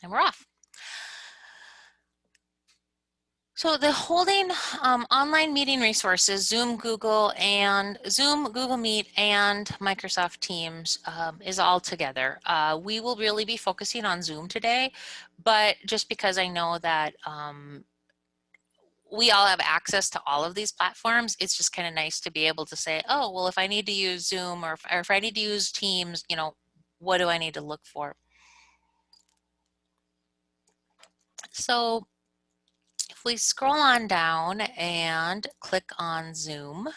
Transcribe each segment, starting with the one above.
and we're off. So the holding online meeting resources, Zoom, Google Meet, and Microsoft Teams is all together. We will really be focusing on Zoom today, but just because I know that we all have access to all of these platforms, it's just kind of nice to be able to say, oh, well, if I need to use Zoom or if I need to use Teams, you know, what do I need to look for? So if we scroll on down and click on Zoom,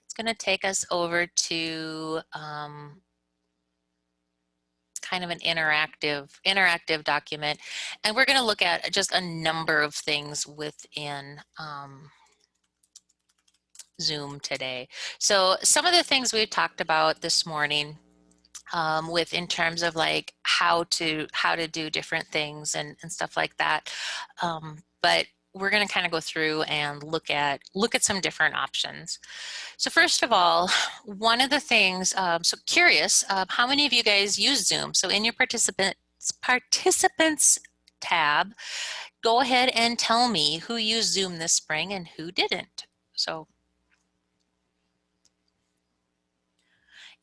it's going to take us over to kind of an interactive document, and we're going to look at just a number of things within Zoom today. So some of the things we talked about this morning with in terms of like how to do different things and stuff like that. But we're going to kind of go through and look at some different options. So first of all, one of the things, so curious, how many of you guys use Zoom? So in your participants tab, go ahead and tell me who used Zoom this spring and who didn't. So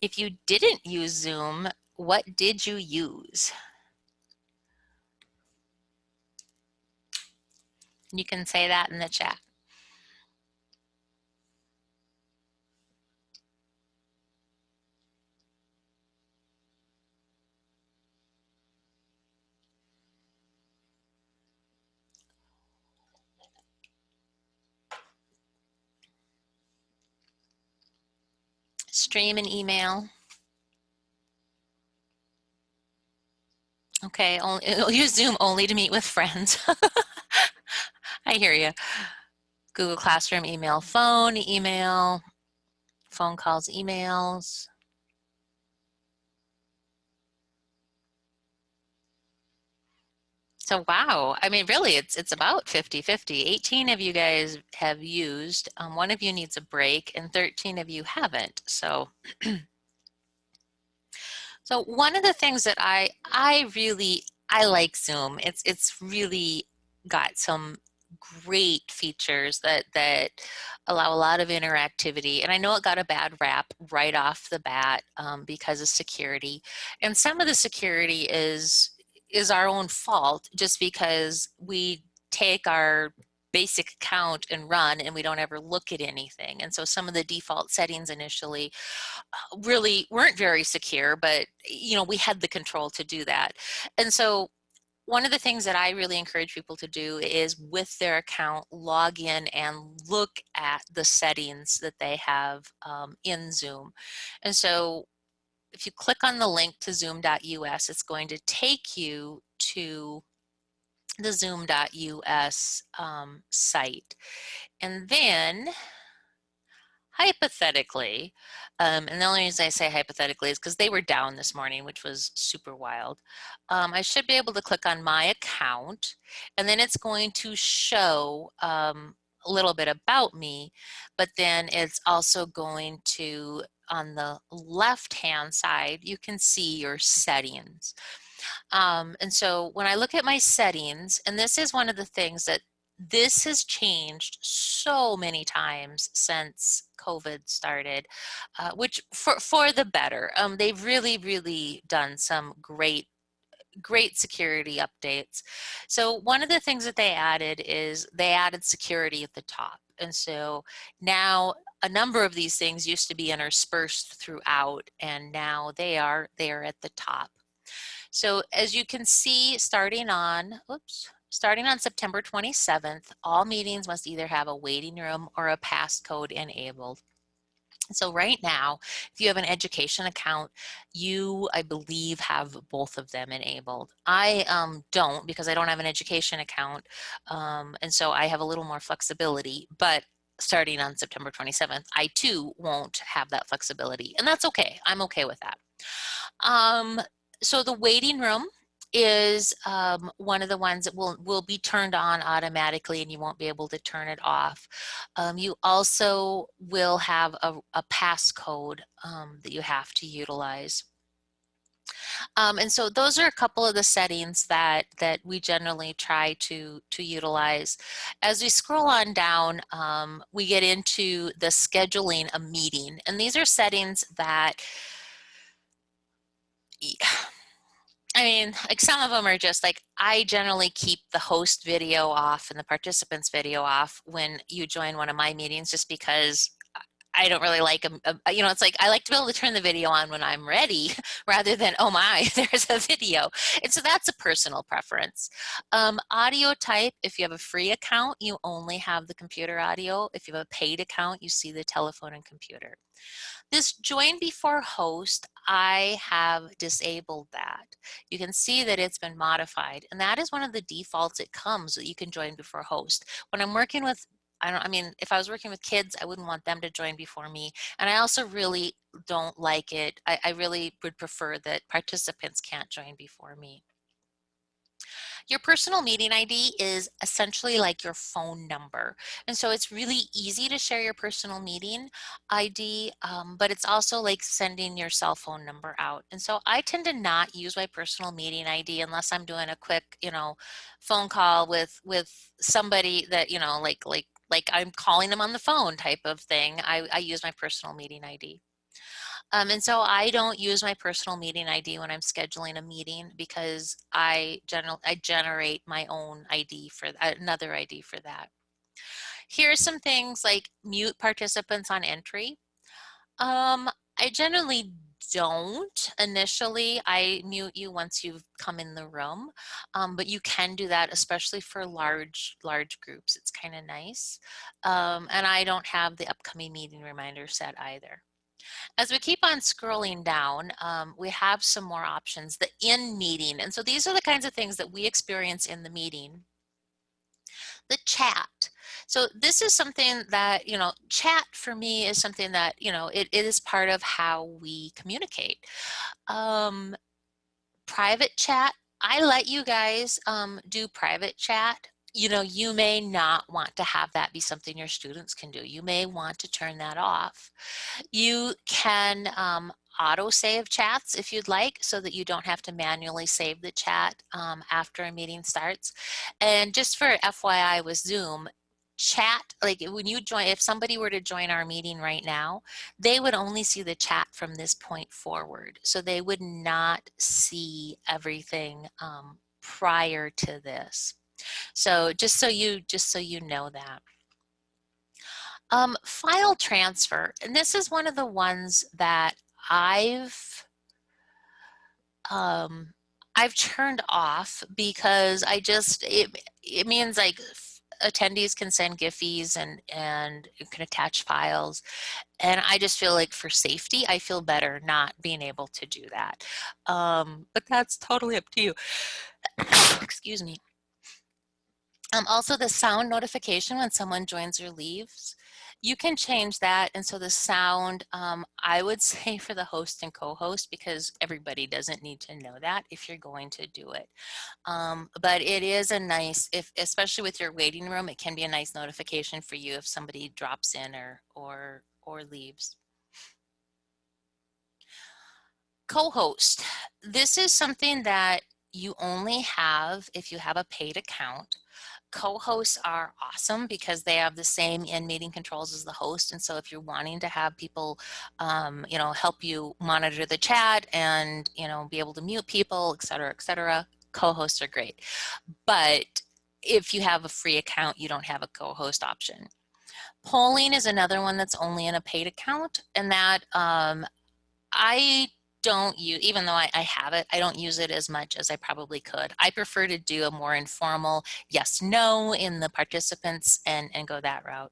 if you didn't use Zoom, what did you use? You can say that in the chat. Stream and email. Okay, you'll use Zoom only to meet with friends. I hear you. Google Classroom, email, phone calls, emails. So wow, I mean, really, it's about 50-50. 18 of you guys have used, one of you needs a break, and 13 of you haven't. So, so one of the things that I like Zoom. It's really got some great features that allow a lot of interactivity, and I know it got a bad rap right off the bat because of security, and some of the security is our own fault just because we take our basic account and run and we don't ever look at anything, and so some of the default settings initially really weren't very secure, but you know, we had the control to do that. And so one of the things that I really encourage people to do is with their account, log in and look at the settings that they have in Zoom. And so if you click on the link to zoom.us, it's going to take you to the zoom.us site. And then hypothetically, and the only reason I say hypothetically is because they were down this morning, which was super wild. I should be able to click on my account, and then it's going to show a little bit about me, but then it's also going to, on the left-hand side, you can see your settings. And so when I look at my settings, and this is one of the things that this has changed so many times since COVID started, which for the better. They've really done some great security updates. So one of the things that they added is they added security at the top. And so now a number of these things used to be interspersed throughout, and now they are at the top. So as you can see, starting on September 27th, all meetings must either have a waiting room or a passcode enabled. So right now, if you have an education account, you, I believe, have both of them enabled. I don't, because I don't have an education account, and so I have a little more flexibility, but starting on September 27th, I too won't have that flexibility, and that's okay. I'm okay with that. So the waiting room is one of the ones that will be turned on automatically, and you won't be able to turn it off. You also will have a passcode that you have to utilize. And so those are a couple of the settings that we generally try to utilize. As we scroll on down, we get into the scheduling a meeting, and these are settings that I mean, like some of them are just like, I generally keep the host video off and the participants video off when you join one of my meetings, just because I don't really like them. You know, it's like, I like to be able to turn the video on when I'm ready rather than, oh my, there's a video. And so that's a personal preference. Audio type, if you have a free account, you only have the computer audio. If you have a paid account, you see the telephone and computer. This join before host, I have disabled that. You can see that it's been modified, and that is one of the defaults. It comes that you can join before host. When I'm working with, I mean, if I was working with kids, I wouldn't want them to join before me. And I also really don't like it. I really would prefer that participants can't join before me. Your personal meeting ID is essentially like your phone number. And so it's really easy to share your personal meeting ID, but it's also like sending your cell phone number out. And so I tend to not use my personal meeting ID unless I'm doing a quick, you know, phone call with somebody that, you know, like I'm calling them on the phone type of thing. I use my personal meeting ID. And so I don't use my personal meeting ID when I'm scheduling a meeting, because I generate my own ID for another ID for that. Here's some things like mute participants on entry. I generally don't initially. I mute you once you've come in the room, but you can do that, especially for large groups. It's kind of nice. And I don't have the upcoming meeting reminder set either. As we keep on scrolling down, we have some more options. The in meeting, and so these are the kinds of things that we experience in the meeting. The chat. So this is something that, you know, chat for me is something that, you know, it is part of how we communicate. Private chat, I let you guys do private chat. You know, you may not want to have that be something your students can do. You may want to turn that off. You can auto save chats if you'd like, so that you don't have to manually save the chat after a meeting starts. And just for FYI with Zoom, chat, like when you join, if somebody were to join our meeting right now, they would only see the chat from this point forward. So they would not see everything prior to this. So just so you know that. File transfer, and this is one of the ones that I've turned off, because it means like attendees can send Giphies and you can attach files, and I just feel like for safety, I feel better not being able to do that. But that's totally up to you. Excuse me. Also, the sound notification when someone joins or leaves, you can change that. And so the sound, I would say for the host and co-host, because everybody doesn't need to know that if you're going to do it. But it is a nice, especially with your waiting room, it can be a nice notification for you if somebody drops in or leaves. Co-host, this is something that you only have if you have a paid account. Co-hosts are awesome because they have the same in-meeting controls as the host. And so if you're wanting to have people, you know, help you monitor the chat and, you know, be able to mute people, et cetera, co-hosts are great. But if you have a free account, you don't have a co-host option. Polling is another one that's only in a paid account, and that I don't use, even though I have it, I don't use it as much as I probably could. I prefer to do a more informal yes, no in the participants and go that route.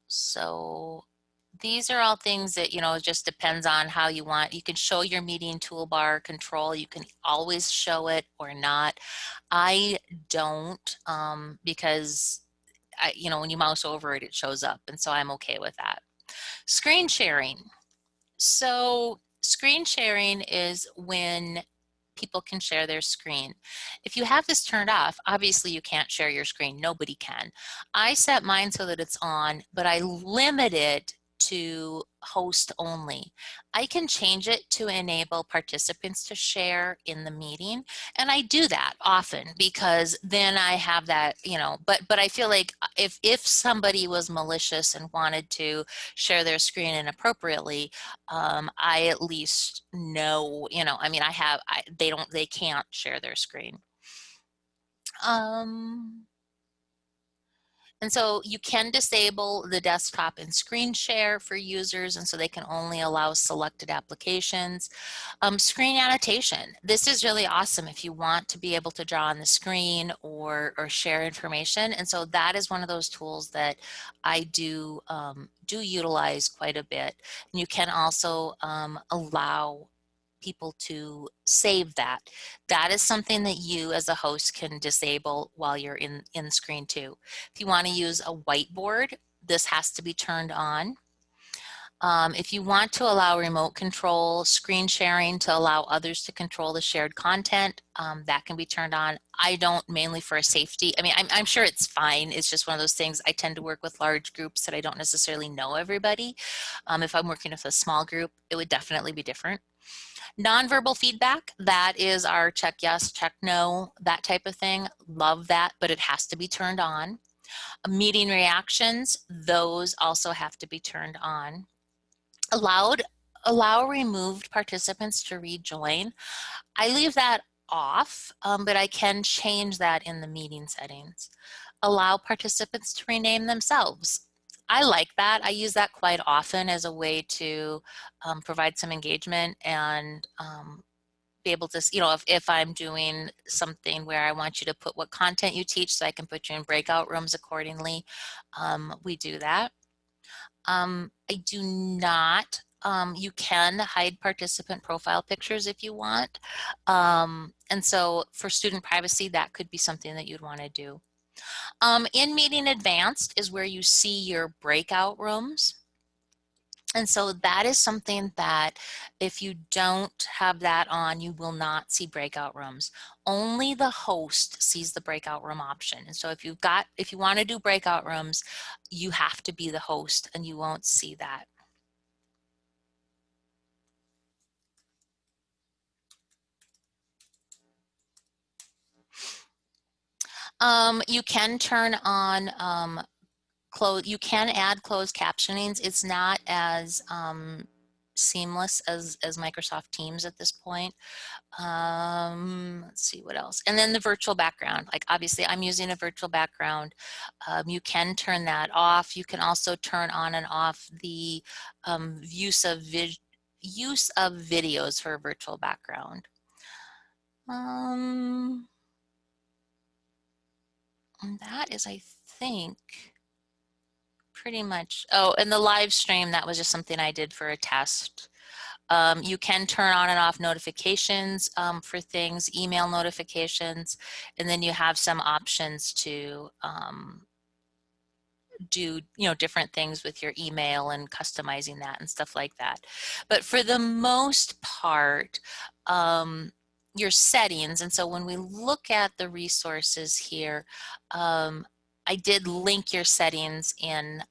So these are all things that, you know, it just depends on how you want. You can show your meeting toolbar control. You can always show it or not. I don't because you know, when you mouse over it, it shows up. And so I'm okay with that. Screen sharing. So screen sharing is when people can share their screen. If you have this turned off, obviously you can't share your screen. Nobody can. I set mine so that it's on, but I limit it to host only. I can change it to enable participants to share in the meeting, and I do that often because then I have that, you know, but I feel like if somebody was malicious and wanted to share their screen inappropriately, I at least know, you know, I mean, they can't share their screen. And so you can disable the desktop and screen share for users, and so they can only allow selected applications. Screen annotation. This is really awesome if you want to be able to draw on the screen or share information. And so that is one of those tools that I do utilize quite a bit. And you can also allow people to save that. That is something that you as a host can disable while you're in screen two. If you want to use a whiteboard, this has to be turned on. If you want to allow remote control, screen sharing to allow others to control the shared content, that can be turned on. I don't, mainly for safety. I mean, I'm sure it's fine. It's just one of those things. I tend to work with large groups that I don't necessarily know everybody. If I'm working with a small group, it would definitely be different. Nonverbal feedback, that is our check yes, check no, that type of thing. Love that, but it has to be turned on. Meeting reactions, those also have to be turned on. Allow removed participants to rejoin. I leave that off, but I can change that in the meeting settings. Allow participants to rename themselves. I like that. I use that quite often as a way to provide some engagement and be able to, you know, if I'm doing something where I want you to put what content you teach so I can put you in breakout rooms accordingly, we do that. I do not, you can hide participant profile pictures if you want. And so for student privacy, that could be something that you'd want to do. In Meeting Advanced is where you see your breakout rooms. And so that is something that if you don't have that on, you will not see breakout rooms. Only the host sees the breakout room option. And so if you want to do breakout rooms, you have to be the host and you won't see that. You can turn on you can add closed captionings. It's not as seamless as Microsoft Teams at this point. Let's see what else. And then the virtual background, like obviously I'm using a virtual background. You can turn that off. You can also turn on and off the use of videos for a virtual background. And that is, I think, pretty much. Oh, and the live stream, that was just something I did for a test. You can turn on and off notifications for things, email notifications, and then you have some options to do, you know, different things with your email and customizing that and stuff like that. But for the most part, your settings, and so when we look at the resources here, I did link your settings in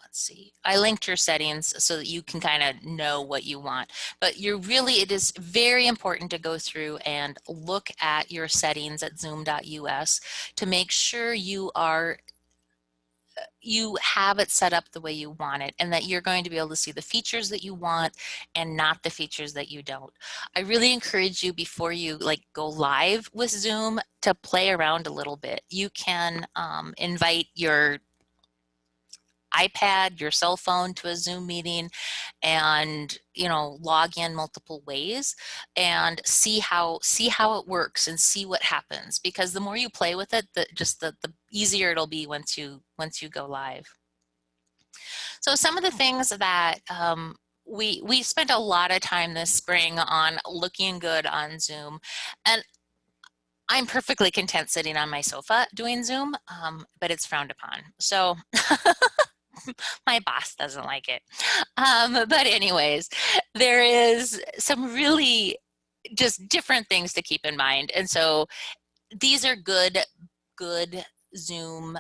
let's see, I linked your settings so that you can kind of know what you want. But it is very important to go through and look at your settings at zoom.us to make sure you have it set up the way you want it and that you're going to be able to see the features that you want and not the features that you don't. I really encourage you before you go live with Zoom to play around a little bit. You can invite your iPad, your cell phone to a Zoom meeting and, you know, log in multiple ways and see how it works and see what happens, because the more you play with it, the easier it'll be once you go live. So some of the things that we spent a lot of time this spring on looking good on Zoom, and I'm perfectly content sitting on my sofa doing Zoom, but it's frowned upon. So my boss doesn't like it. But anyways, there is some really just different things to keep in mind. And so these are good Zoom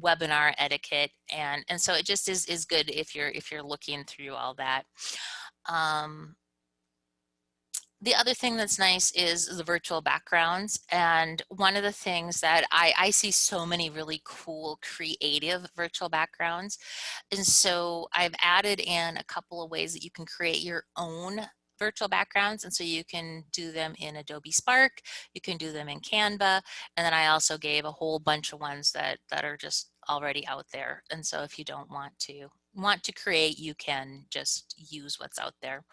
webinar etiquette, and so it just is good if you're looking through all that. The other thing that's nice is the virtual backgrounds, and one of the things that I see so many really cool creative virtual backgrounds, and so I've added in a couple of ways that you can create your own virtual backgrounds, and so you can do them in Adobe Spark, you can do them in Canva, and then I also gave a whole bunch of ones that are just already out there, and so if you don't want to create, you can just use what's out there.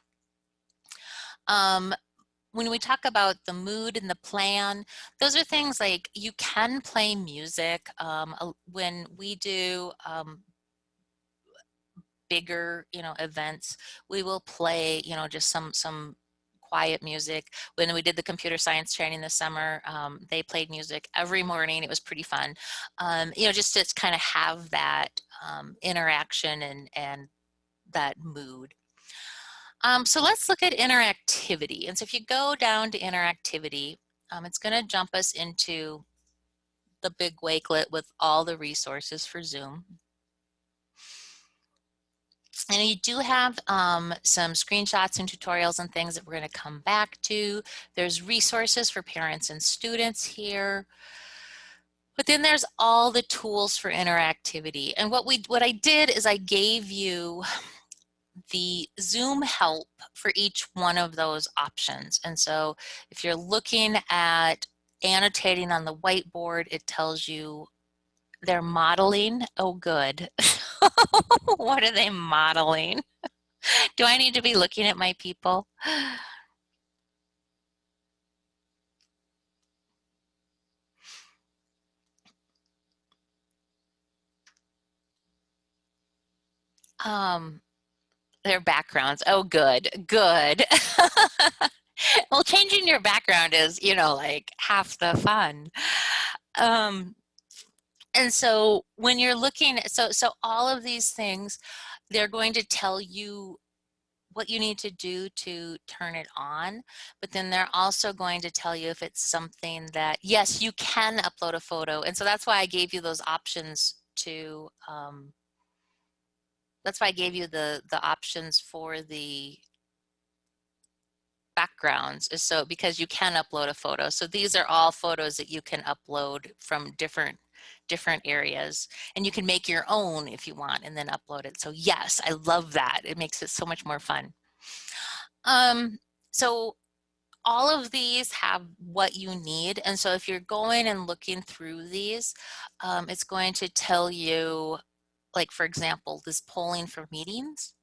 When we talk about the mood and the plan, those are things like you can play music. When we do bigger, events, we will play, just some quiet music. When we did the computer science training this summer, they played music every morning. It was pretty fun. Just to kind of have that interaction and that mood. So let's look at interactivity. And so if you go down to interactivity, it's going to jump us into the big Wakelet with all the resources for Zoom. And you do have some screenshots and tutorials and things that we're going to come back to. There's resources for parents and students here. But then there's all the tools for interactivity. And what I did is I gave you the Zoom help for each one of those options. And so if you're looking at annotating on the whiteboard, it tells you they're modeling. Oh, good. What are they modeling? Do I need to be looking at my people? Their backgrounds. Oh, good, good. Well, changing your background is, like half the fun. And so when you're looking, so all of these things, they're going to tell you what you need to do to turn it on, but then they're also going to tell you if it's something that, yes, you can upload a photo. And so that's why I gave you those options to, that's why I gave you the options for the backgrounds, is so because you can upload a photo. So these are all photos that you can upload from different areas, and you can make your own if you want and then upload it. So yes, I love that. It makes it so much more fun. So all of these have what you need, and so if you're going and looking through these, it's going to tell you, like for example, this polling for meetings.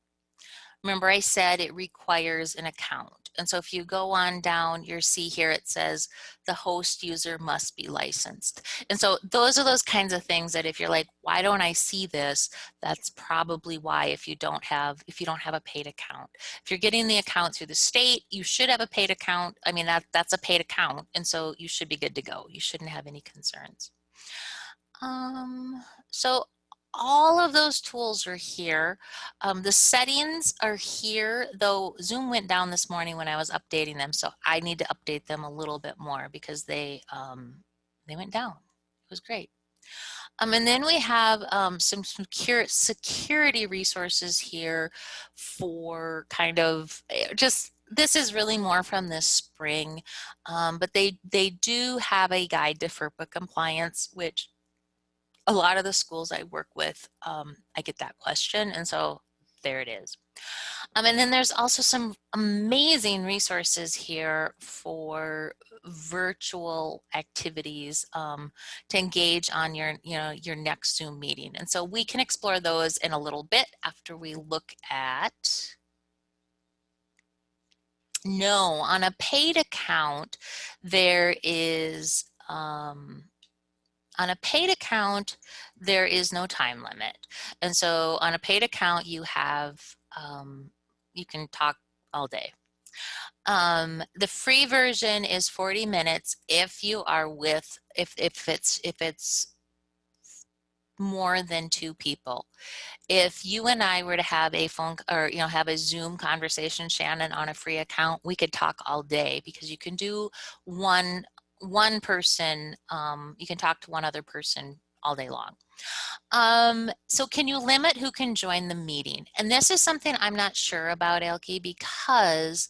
Remember I said it requires an account. And so if you go on down, you'll see here it says the host user must be licensed. And so those are those kinds of things that if you're like, why don't I see this? That's probably why if you don't have a paid account. If you're getting the account through the state, you should have a paid account. I mean, that's a paid account. And so you should be good to go. You shouldn't have any concerns. So all of those tools are here. The settings are here, though Zoom went down this morning when I was updating them, so I need to update them a little bit more because they went down. It was great. And then we have some security resources here for kind of just, this is really more from this spring, but they do have a guide to FERPA compliance, which a lot of the schools I work with, I get that question, and so there it is. And then there's also some amazing resources here for virtual activities to engage on your next Zoom meeting. And so we can explore those in a little bit after we look at. No, on a paid account, there is on a paid account, there is no time limit. And so on a paid account, you have, you can talk all day. The free version is 40 minutes if you are with, if it's more than 2 people. If you and I were to have a phone or have a Zoom conversation, Shannon, on a free account, we could talk all day because you can do one person, you can talk to one other person all day long. So can you limit who can join the meeting? And this is something I'm not sure about, Elke, because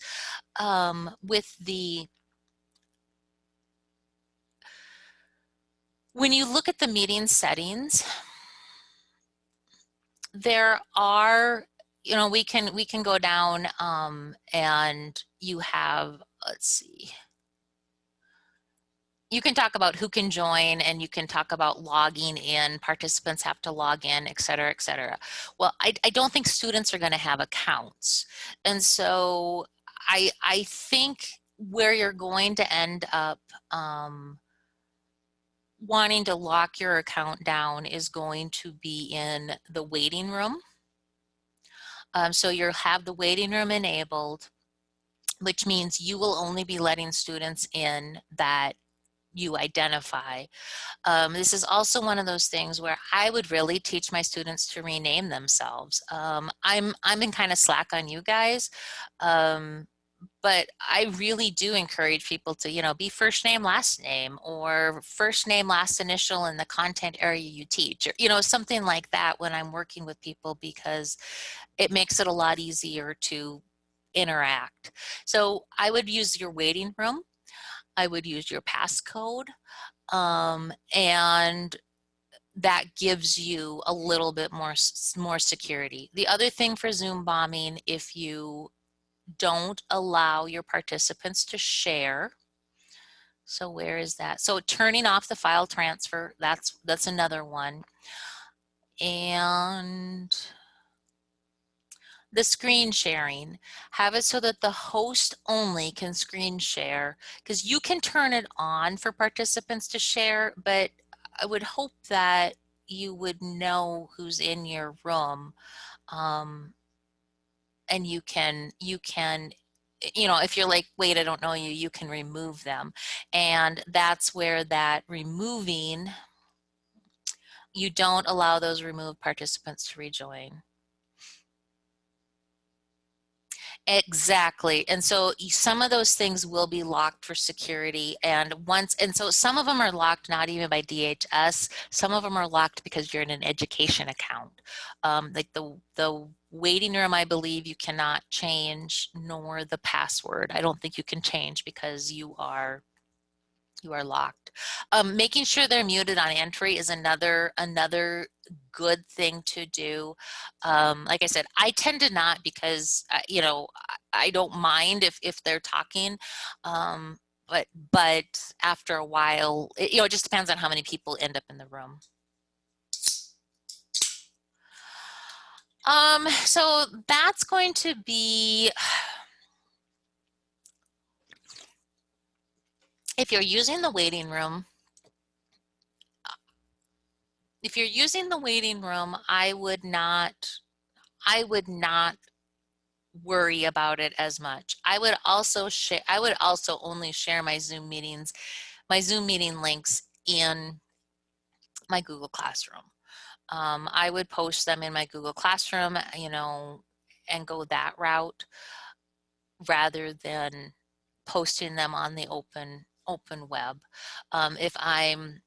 when you look at the meeting settings, there are, you know, we can go down and you have, let's see, you can talk about who can join, and you can talk about logging in, participants have to log in, et cetera, et cetera. Well, I don't think students are going to have accounts. And so I think where you're going to end up wanting to lock your account down is going to be in the waiting room. So you'll have the waiting room enabled, which means you will only be letting students in that you identify. This is also one of those things where I would really teach my students to rename themselves. I'm in kind of slack on you guys, but I really do encourage people to, you know, be first name, last name, or first name, last initial in the content area you teach, or, you know, something like that when I'm working with people, because it makes it a lot easier to interact. So I would use your waiting room. I would use your passcode. And that gives you a little bit more security. The other thing for Zoom bombing, if you don't allow your participants to share, so where is that? So turning off the file transfer, that's another one. And the screen sharing, have it so that the host only can screen share, because you can turn it on for participants to share, but I would hope that you would know who's in your room, and you can, you know, if you're like, wait, I don't know you, you can remove them. And that's where that removing, you don't allow those removed participants to rejoin. Exactly. And so some of those things will be locked for security, and so some of them are locked not even by DHS. Some of them are locked because you're in an education account. Like the waiting room, I believe you cannot change, nor the password. I don't think you can change because you are locked. Making sure they're muted on entry is another good thing to do. Like I said, I tend to not, because you know, I don't mind if they're talking, but after a while, you know, it just depends on how many people end up in the room. So that's going to be, if you're using the waiting room, I would not worry about it as much. I would also only share my Zoom meeting links in my Google Classroom. I would post them in my Google Classroom, you know, and go that route rather than posting them on the open web. If I'm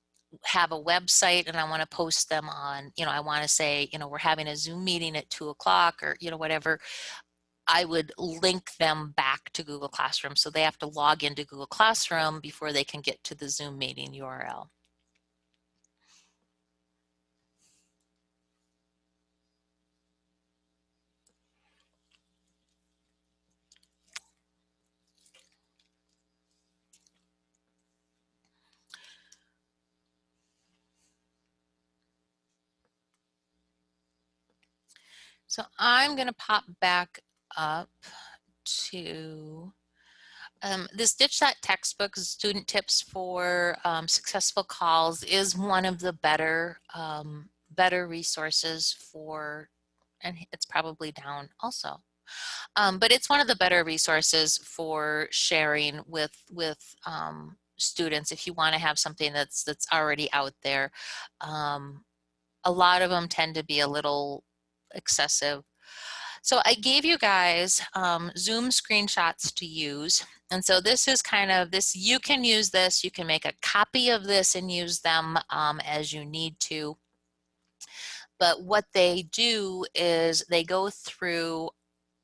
have a website and I want to post them on, you know, I want to say, you know, we're having a Zoom meeting at 2 o'clock, or, you know, whatever, I would link them back to Google Classroom. So they have to log into Google Classroom before they can get to the Zoom meeting URL. So I'm going to pop back up to this Ditch That Textbook, Student Tips for Successful Calls, is one of the better resources for, and it's probably down also. But it's one of the better resources for sharing with students if you want to have something that's already out there. A lot of them tend to be a little excessive. So I gave you guys Zoom screenshots to use. And so this is kind of this, you can use this, you can make a copy of this and use them as you need to. But what they do is they go through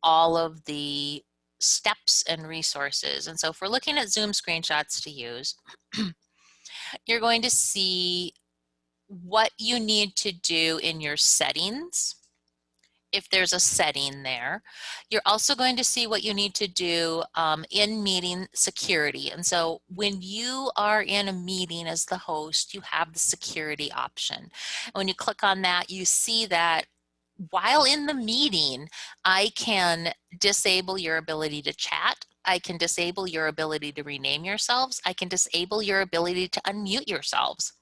all of the steps and resources. And so if we're looking at Zoom screenshots to use, you're going to see what you need to do in your settings, if there's a setting there. You're also going to see what you need to do in meeting security. And so when you are in a meeting as the host, you have the security option. And when you click on that, you see that while in the meeting, I can disable your ability to chat. I can disable your ability to rename yourselves. I can disable your ability to unmute yourselves.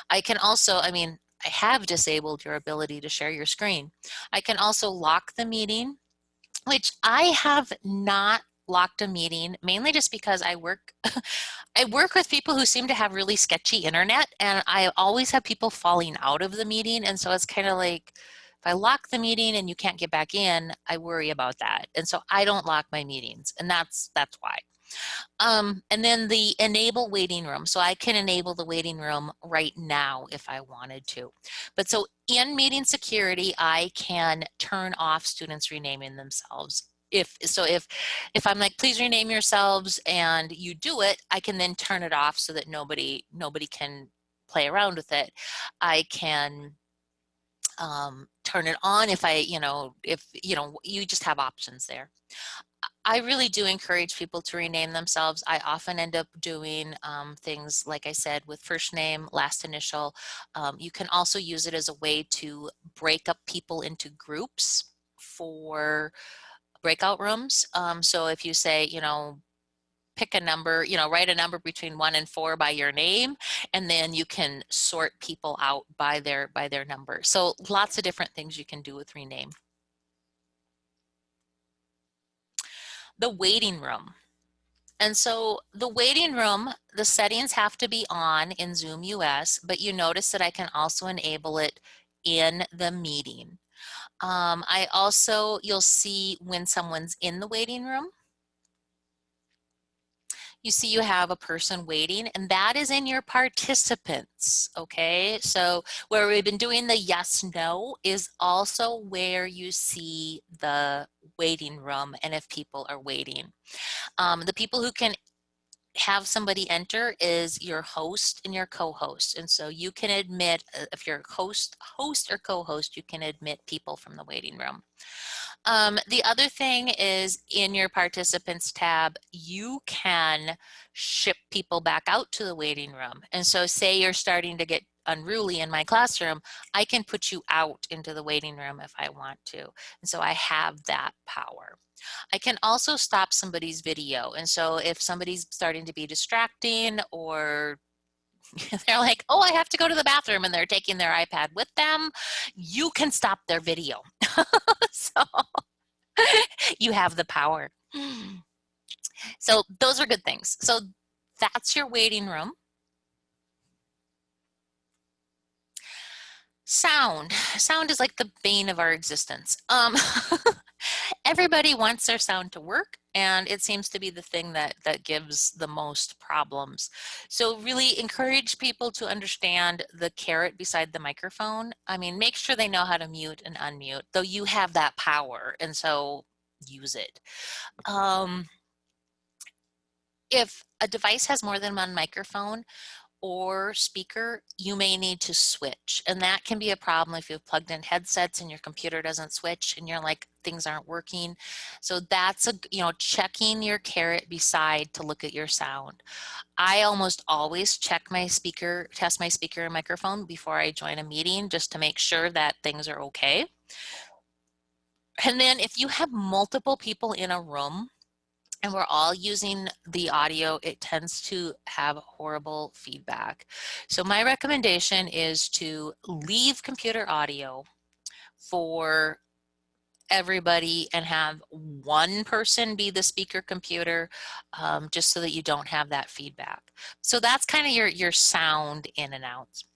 I can also, I have disabled your ability to share your screen. I can also lock the meeting, which I have not locked a meeting, mainly just because I work I work with people who seem to have really sketchy internet, and I always have people falling out of the meeting. And so it's kind of like, if I lock the meeting and you can't get back in, I worry about that. And so I don't lock my meetings, and that's why. And then the enable waiting room. So I can enable the waiting room right now if I wanted to. But so in meeting security, I can turn off students renaming themselves. If I'm like, please rename yourselves, and you do it, I can then turn it off so that nobody can play around with it. I can turn it on if you just have options there. I really do encourage people to rename themselves. I often end up doing things, like I said, with first name, last initial. You can also use it as a way to break up people into groups for breakout rooms. So if you say, pick a number, write a number between 1 and 4 by your name, and then you can sort people out by their number. So lots of different things you can do with rename. The waiting room. And so the waiting room, the settings have to be on in Zoom US, but you notice that I can also enable it in the meeting. You'll see when someone's in the waiting room, you see you have a person waiting, and that is in your participants, okay? So where we've been doing the yes, no is also where you see the waiting room and if people are waiting. The people who can have somebody enter is your host and your co-host. And so you can admit, if you're host or co-host, you can admit people from the waiting room. The other thing is in your participants tab, you can ship people back out to the waiting room. And so say you're starting to get unruly in my classroom, I can put you out into the waiting room if I want to. And so I have that power. I can also stop somebody's video. And so if somebody's starting to be distracting, or they're like, oh, I have to go to the bathroom, and they're taking their iPad with them, you can stop their video. So you have the power. So those are good things. So that's your waiting room. Sound is like the bane of our existence. Everybody wants their sound to work, and it seems to be the thing that gives the most problems. So really encourage people to understand the carrot beside the microphone. Make sure they know how to mute and unmute, though you have that power, and so use it. If a device has more than one microphone or speaker, you may need to switch. And that can be a problem if you've plugged in headsets and your computer doesn't switch and you're like, things aren't working. So that's checking your carrot beside to look at your sound. I almost always test my speaker and microphone before I join a meeting, just to make sure that things are okay. And then if you have multiple people in a room, and we're all using the audio, it tends to have horrible feedback. So my recommendation is to leave computer audio for everybody and have one person be the speaker computer, just so that you don't have that feedback. So that's kind of your sound in and outs.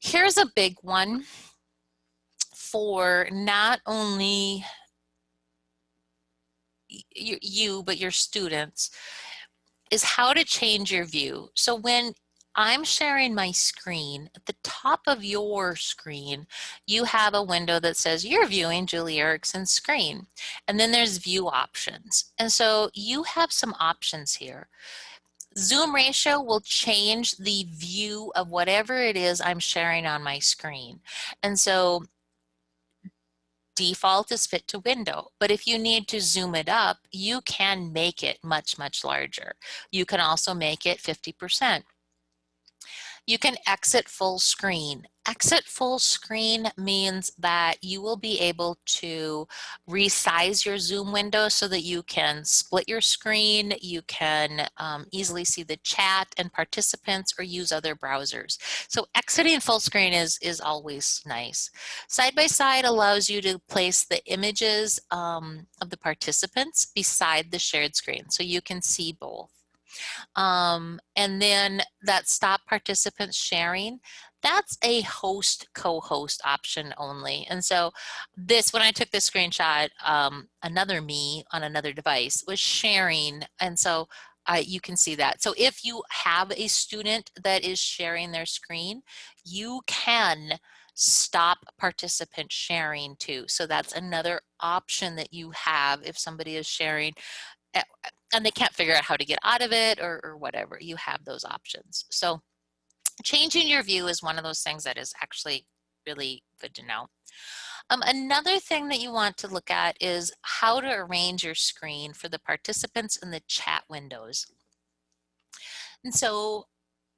Here's a big one for not only you but your students. is how to change your view. So when I'm sharing my screen, at the top of your screen, you have a window that says you're viewing Julie Erickson's screen. And then there's view options. And so you have some options here. Zoom ratio will change the view of whatever it is I'm sharing on my screen. And so default is fit to window, but if you need to zoom it up, you can make it much, much larger. You can also make it 50%. You can exit full screen. Exit full screen means that you will be able to resize your Zoom window so that you can split your screen, you can easily see the chat and participants or use other browsers. So exiting full screen is always nice. Side by side allows you to place the images of the participants beside the shared screen so you can see both. And then that stop participants sharing, that's a host co-host option only. And so this, when I took this screenshot, another me on another device was sharing. And so you can see that. So if you have a student that is sharing their screen, you can stop participant sharing too. So that's another option that you have if somebody is sharing and they can't figure out how to get out of it or whatever. You have those options. So changing your view is one of those things that is actually really good to know. Another thing that you want to look at is how to arrange your screen for the participants in the chat windows. And so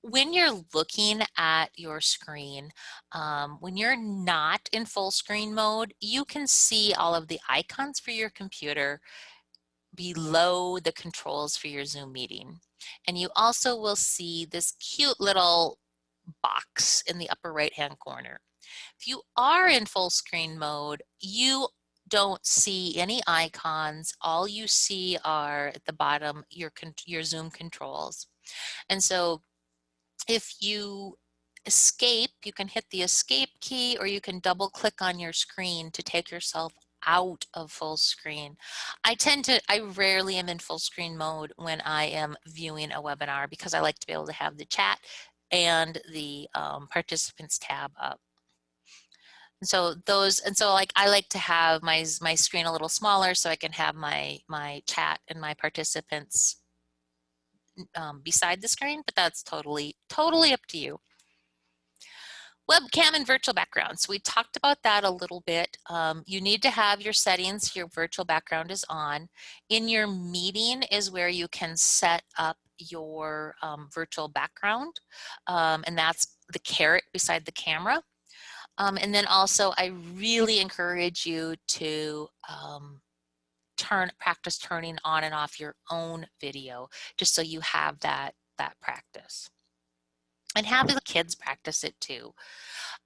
when you're looking at your screen, when you're not in full screen mode, you can see all of the icons for your computer below the controls for your Zoom meeting. And you also will see this cute little box in the upper right hand corner. If you are in full screen mode, you don't see any icons. All you see are at the bottom your Zoom controls. And so if you escape, you can hit the escape key or you can double click on your screen to take yourself out of full screen. I rarely am in full screen mode when I am viewing a webinar because I like to be able to have the chat and the participants tab up. And so like I like to have my screen a little smaller so I can have my chat and my participants beside the screen, but that's totally up to you. Webcam and virtual backgrounds. We talked about that a little bit. You need to have your settings, your virtual background is on. In your meeting is where you can set up your virtual background, and that's the caret beside the camera. And then also I really encourage you to practice turning on and off your own video just so you have that practice. And have the kids practice it too.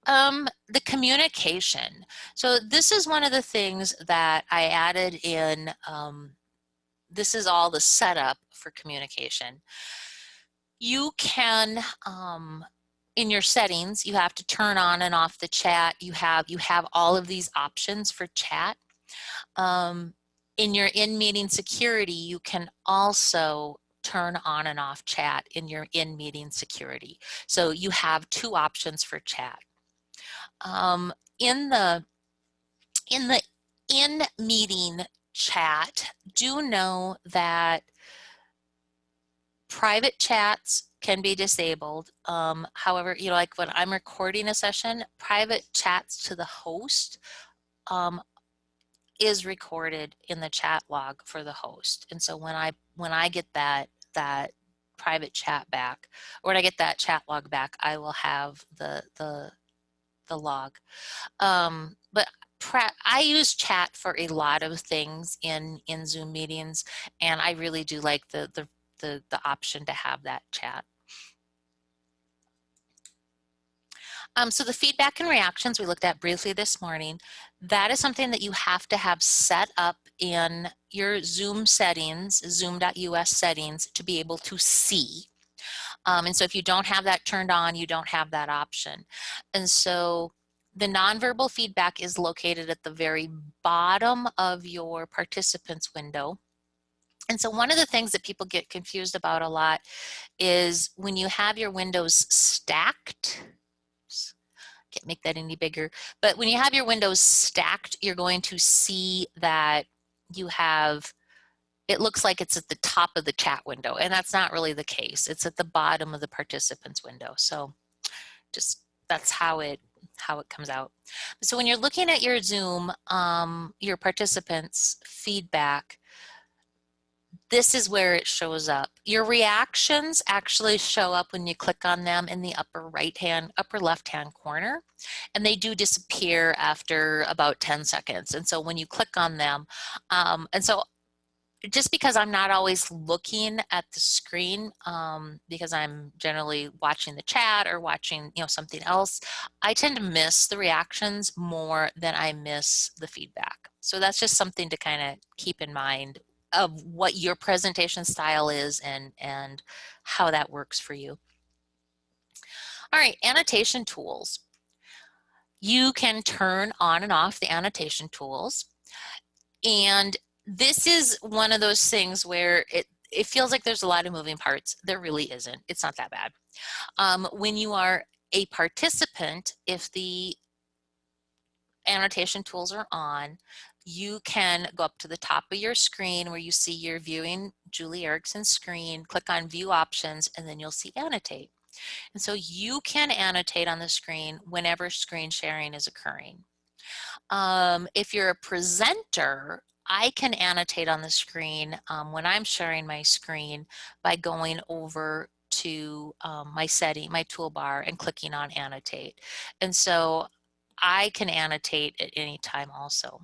The communication. So this is one of the things that I added in. This is all the setup for communication. You can, in your settings, you have to turn on and off the chat. You have all of these options for chat. In your in-meeting security, you can also turn on and off chat in your in-meeting security. So you have two options for chat. In the in-meeting chat, do know that private chats can be disabled. However, like when I'm recording a session, private chats to the host is recorded in the chat log for the host. And so when I get that private chat back, or when I get that chat log back, I will have the log. But I use chat for a lot of things in Zoom meetings, and I really do like the option to have that chat. So the feedback and reactions we looked at briefly this morning, that is something that you have to have set up in your Zoom settings, zoom.us settings, to be able to see. And so if you don't have that turned on, you don't have that option. And so the nonverbal feedback is located at the very bottom of your participants window. And so one of the things that people get confused about a lot is when you have your windows stacked, can't make that any bigger, but when you have your windows stacked, you're going to see that you have, it looks like it's at the top of the chat window, and that's not really the case. It's at the bottom of the participants window. So just, that's how it comes out. So when you're looking at your Zoom, your participants feedback, this is where it shows up. Your reactions actually show up when you click on them in the upper left-hand corner, and they do disappear after about 10 seconds. And so when you click on them, and so just because I'm not always looking at the screen, because I'm generally watching the chat or watching, something else, I tend to miss the reactions more than I miss the feedback. So that's just something to kind of keep in mind of what your presentation style is and how that works for you. All right, annotation tools. You can turn on and off the annotation tools, and this is one of those things where it feels like there's a lot of moving parts. There really isn't. It's not that bad. When you are a participant, if the annotation tools are on, you can go up to the top of your screen where you see you're viewing Julie Erickson's screen, click on View Options, and then you'll see Annotate. And so you can annotate on the screen whenever screen sharing is occurring. If you're a presenter, I can annotate on the screen when I'm sharing my screen by going over to my toolbar, and clicking on Annotate. And so I can annotate at any time also.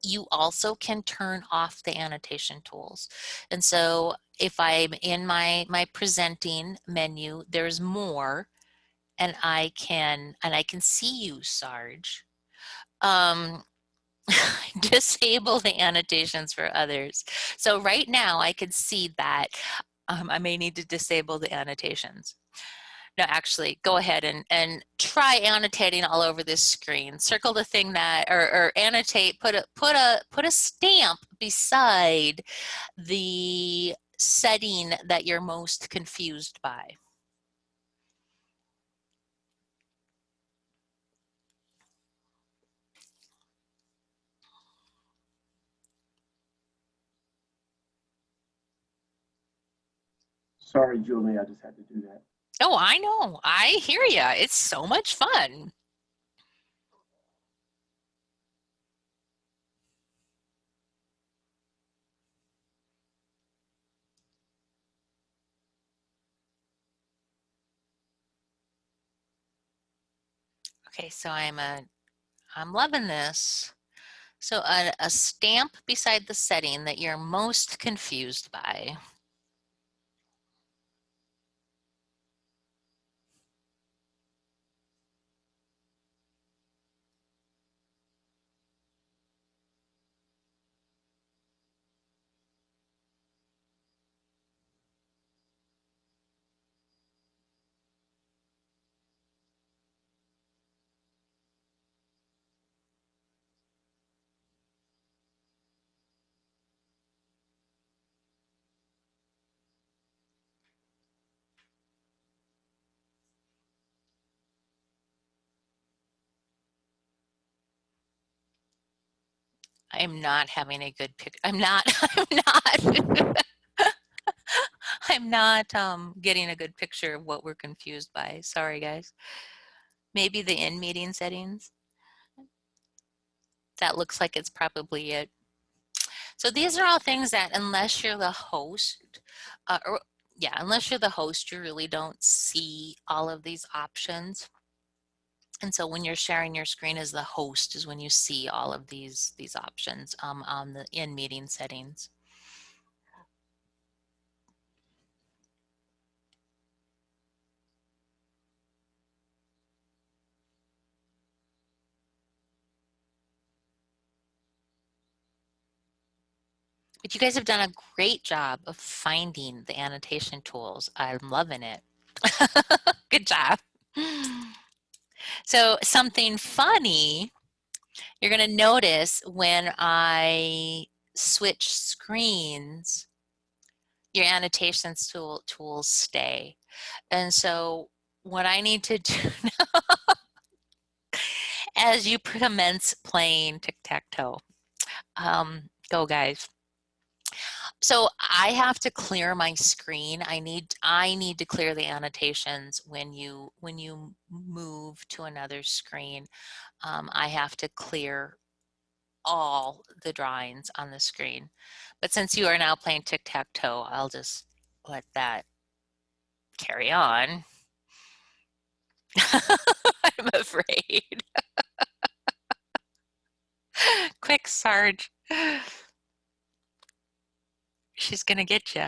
You also can turn off the annotation tools. And so if I'm in my presenting menu, there's more, and I can see you, Sarge. Disable the annotations for others. So right now I can see that I may need to disable the annotations. No, actually, go ahead and try annotating all over this screen. Circle the thing that, or annotate, put a stamp beside the setting that you're most confused by. Sorry, Julie, I just had to do that. Oh, I know. I hear you. It's so much fun. Okay, so I'm loving this. So a stamp beside the setting that you're most confused by. I am not having a good pick. I'm not I'm not getting a good picture of what we're confused by. Sorry, guys. Maybe the in-meeting settings. That looks like it's probably it. So these are all things that unless you're the host, unless you're the host, you really don't see all of these options. And so when you're sharing your screen as the host is when you see all of these options on the in-meeting settings. But you guys have done a great job of finding the annotation tools. I'm loving it. Good job. So something funny, you're going to notice when I switch screens, your annotations tools stay. And so what I need to do as you commence playing tic-tac-toe, go guys. So I have to clear my screen. I need to clear the annotations when you move to another screen. I have to clear all the drawings on the screen. But since you are now playing tic-tac-toe, I'll just let that carry on. I'm afraid. Quick, Sarge. She's gonna get you.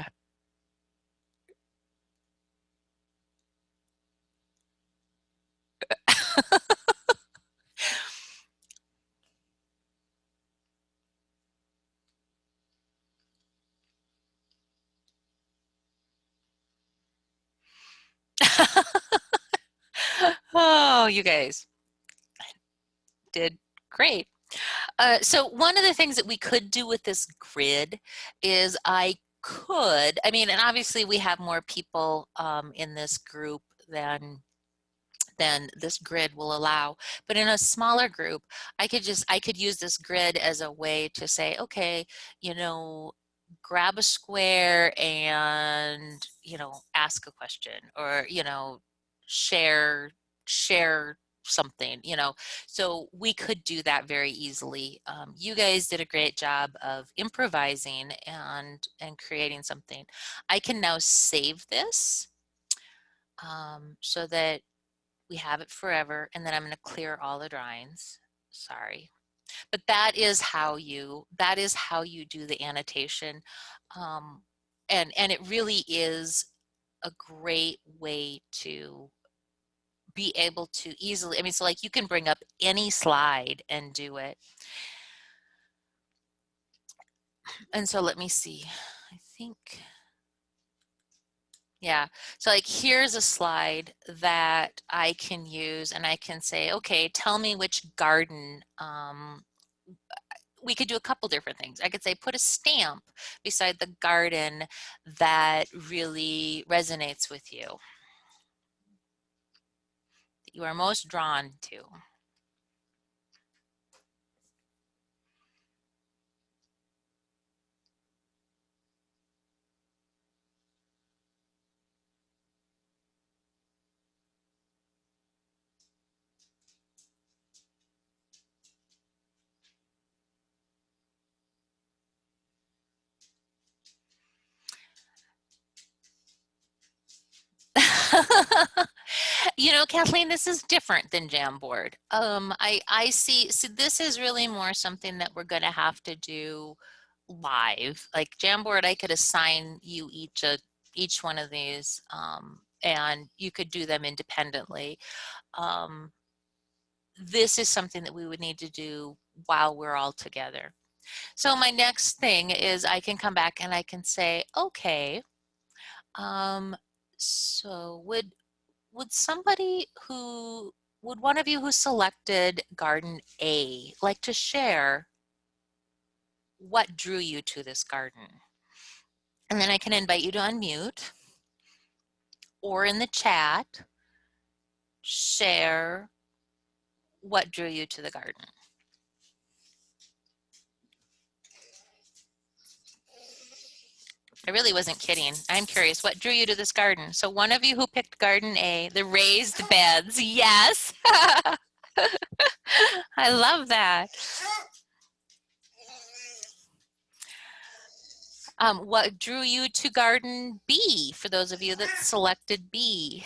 Oh, you guys did great. So one of the things that we could do with this grid is I mean, and obviously we have more people in this group than this grid will allow. But in a smaller group, I could use this grid as a way to say, okay, you know, grab a square and, you know, ask a question, or, you know, share something, you know. So we could do that very easily. You guys did a great job of improvising and creating something. I can now save this so that we have it forever, and then I'm going to clear all the drawings. Sorry. But that is how you do the annotation. And it really is a great way to be able to easily, I mean, so like you can bring up any slide and do it. And so let me see, I think, yeah, so like here's a slide that I can use, and I can say, okay, tell me which garden. We could do a couple different things. I could say put a stamp beside the garden that really resonates with you, that you are most drawn to. You know, Kathleen, this is different than Jamboard. I see, so this is really more something that we're going to have to do live. Like Jamboard, I could assign you each one of these, and you could do them independently. This is something that we would need to do while we're all together. So my next thing is I can come back and I can say, okay, so would one of you who selected garden A like to share what drew you to this garden? And then I can invite you to unmute, or in the chat, share what drew you to the garden. I really wasn't kidding. I'm curious, what drew you to this garden? So one of you who picked garden A, the raised beds, yes. I love that. What drew you to garden B, for those of you that selected B?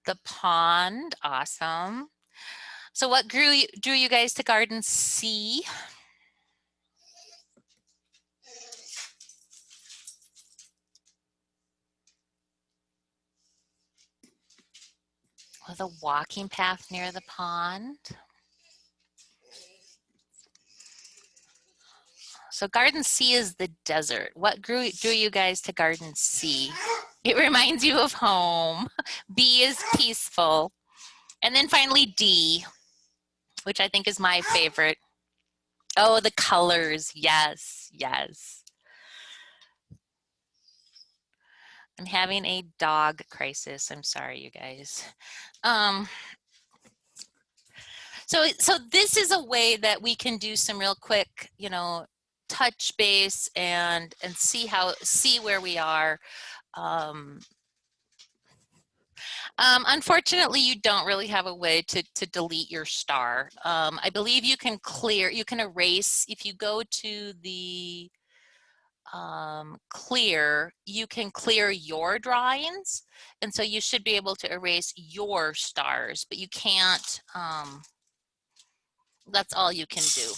The pond, awesome. So what drew you guys to garden C? Well, the walking path near the pond. So garden C is the desert. What drew you guys to garden C? It reminds you of home. B is peaceful. And then finally D, which I think is my favorite. Oh, the colors. Yes, yes. I'm having a dog crisis. I'm sorry, you guys. So this is a way that we can do some real quick, you know, touch base and see where we are. Unfortunately, you don't really have a way to delete your star. I believe you can erase, if you go to the clear, you can clear your drawings. And so you should be able to erase your stars, but you can't, that's all you can do.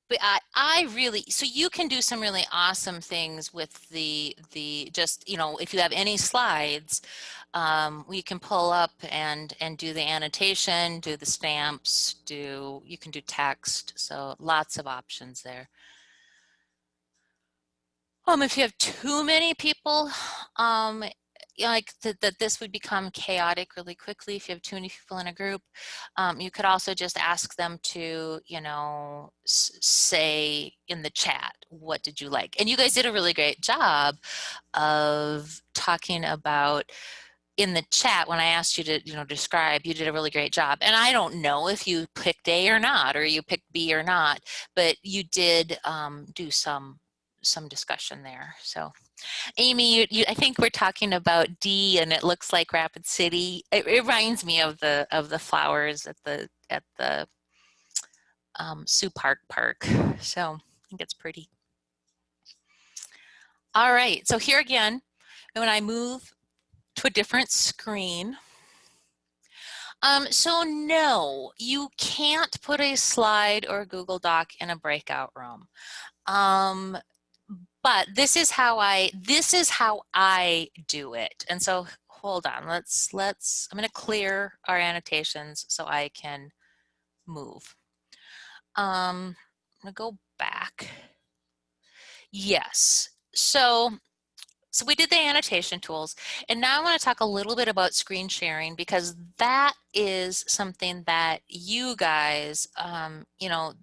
But I really, so you can do some really awesome things with the just, you know, if you have any slides, we can pull up and do the annotation, do the stamps, you can do text, so lots of options there. If you have too many people, like that this would become chaotic really quickly if you have too many people in a group. You could also just ask them to, you know, say in the chat, what did you like? And you guys did a really great job of talking about in the chat when I asked you to, you know, describe, you did a really great job. And I don't know if you picked A or not, or you picked B or not, but you did do some discussion there. So Amy, I think we're talking about D, and it looks like Rapid City. It reminds me of the flowers at the Sioux Park. So I think it's pretty. All right, so here again, when I move to a different screen. So no, you can't put a slide or a Google Doc in a breakout room. But this is how I do it. And so hold on, I'm gonna clear our annotations so I can move. I'm gonna go back. Yes, so we did the annotation tools, and now I want to talk a little bit about screen sharing, because that is something that you guys, you know,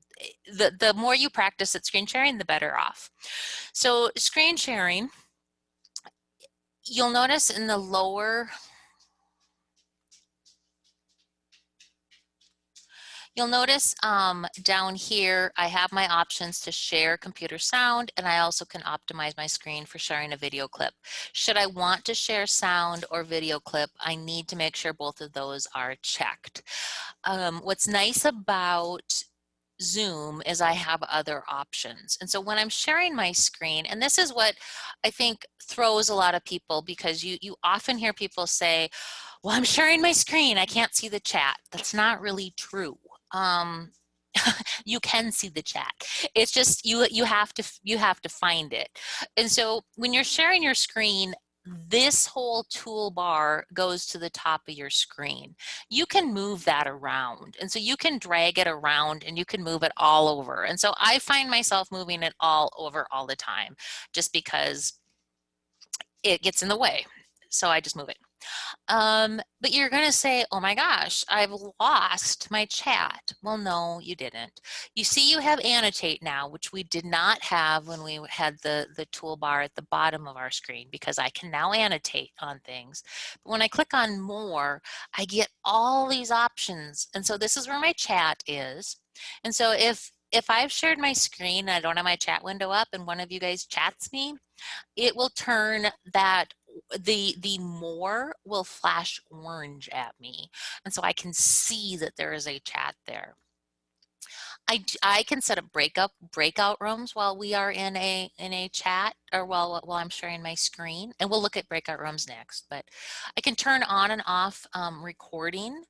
the more you practice at screen sharing, the better off. So screen sharing, you'll notice in the lower, you'll notice down here, I have my options to share computer sound, and I also can optimize my screen for sharing a video clip. Should I want to share sound or video clip, I need to make sure both of those are checked. What's nice about Zoom is I have other options. And so when I'm sharing my screen, and this is what I think throws a lot of people, because you often hear people say, well, I'm sharing my screen, I can't see the chat. That's not really true. You can see the chat. It's just you have to find it. And so when you're sharing your screen, this whole toolbar goes to the top of your screen. You can move that around, and so you can drag it around and you can move it all over. And so I find myself moving it all over all the time, just because it gets in the way. So I just move it. But you're going to say, oh my gosh, I've lost my chat. Well, no, you didn't. You see, you have annotate now, which we did not have when we had the toolbar at the bottom of our screen, because I can now annotate on things. But when I click on more, I get all these options. And so this is where my chat is. And so if I've shared my screen and I don't have my chat window up and one of you guys chats me, it will turn that the more will flash orange at me, and so I can see that there is a chat there. I can set up breakout rooms while we are in a chat, or while I'm sharing my screen, and we'll look at breakout rooms next. But I can turn on and off recording.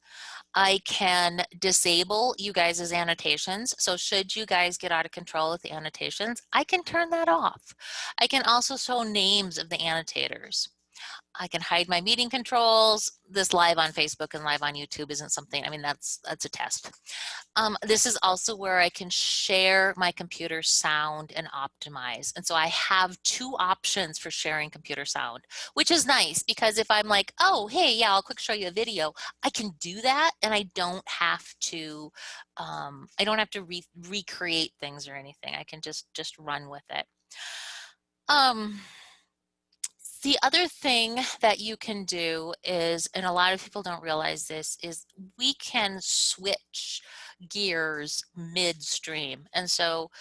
I can disable you guys' annotations. So should you guys get out of control with the annotations, I can turn that off. I can also show names of the annotators. I can hide my meeting controls. This live on Facebook and live on YouTube isn't something, I mean, that's a test. This is also where I can share my computer sound and optimize. And so I have two options for sharing computer sound, which is nice because if I'm like, oh, hey, yeah, I'll quick show you a video, I can do that and I don't have to recreate things or anything. I can just run with it. The other thing that you can do is, and a lot of people don't realize this, is we can switch gears midstream. And so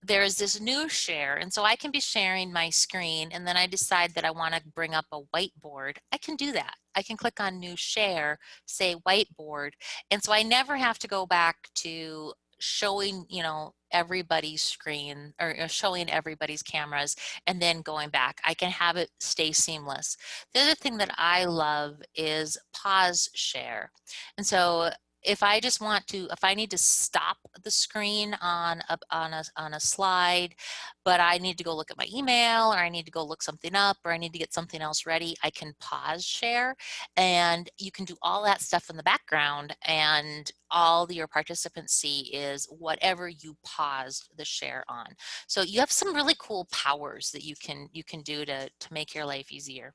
there's this new share, and so I can be sharing my screen and then I decide that I want to bring up a whiteboard. I can do that. I can click on new share, say whiteboard, and so I never have to go back to showing, you know, everybody's screen or showing everybody's cameras and then going back. I can have it stay seamless. The other thing that I love is pause share. And so if I just want to, if I need to stop the screen on a slide, but I need to go look at my email, or I need to go look something up, or I need to get something else ready, I can pause share, and you can do all that stuff in the background, and all your participants see is whatever you paused the share on. So you have some really cool powers that you can do to make your life easier.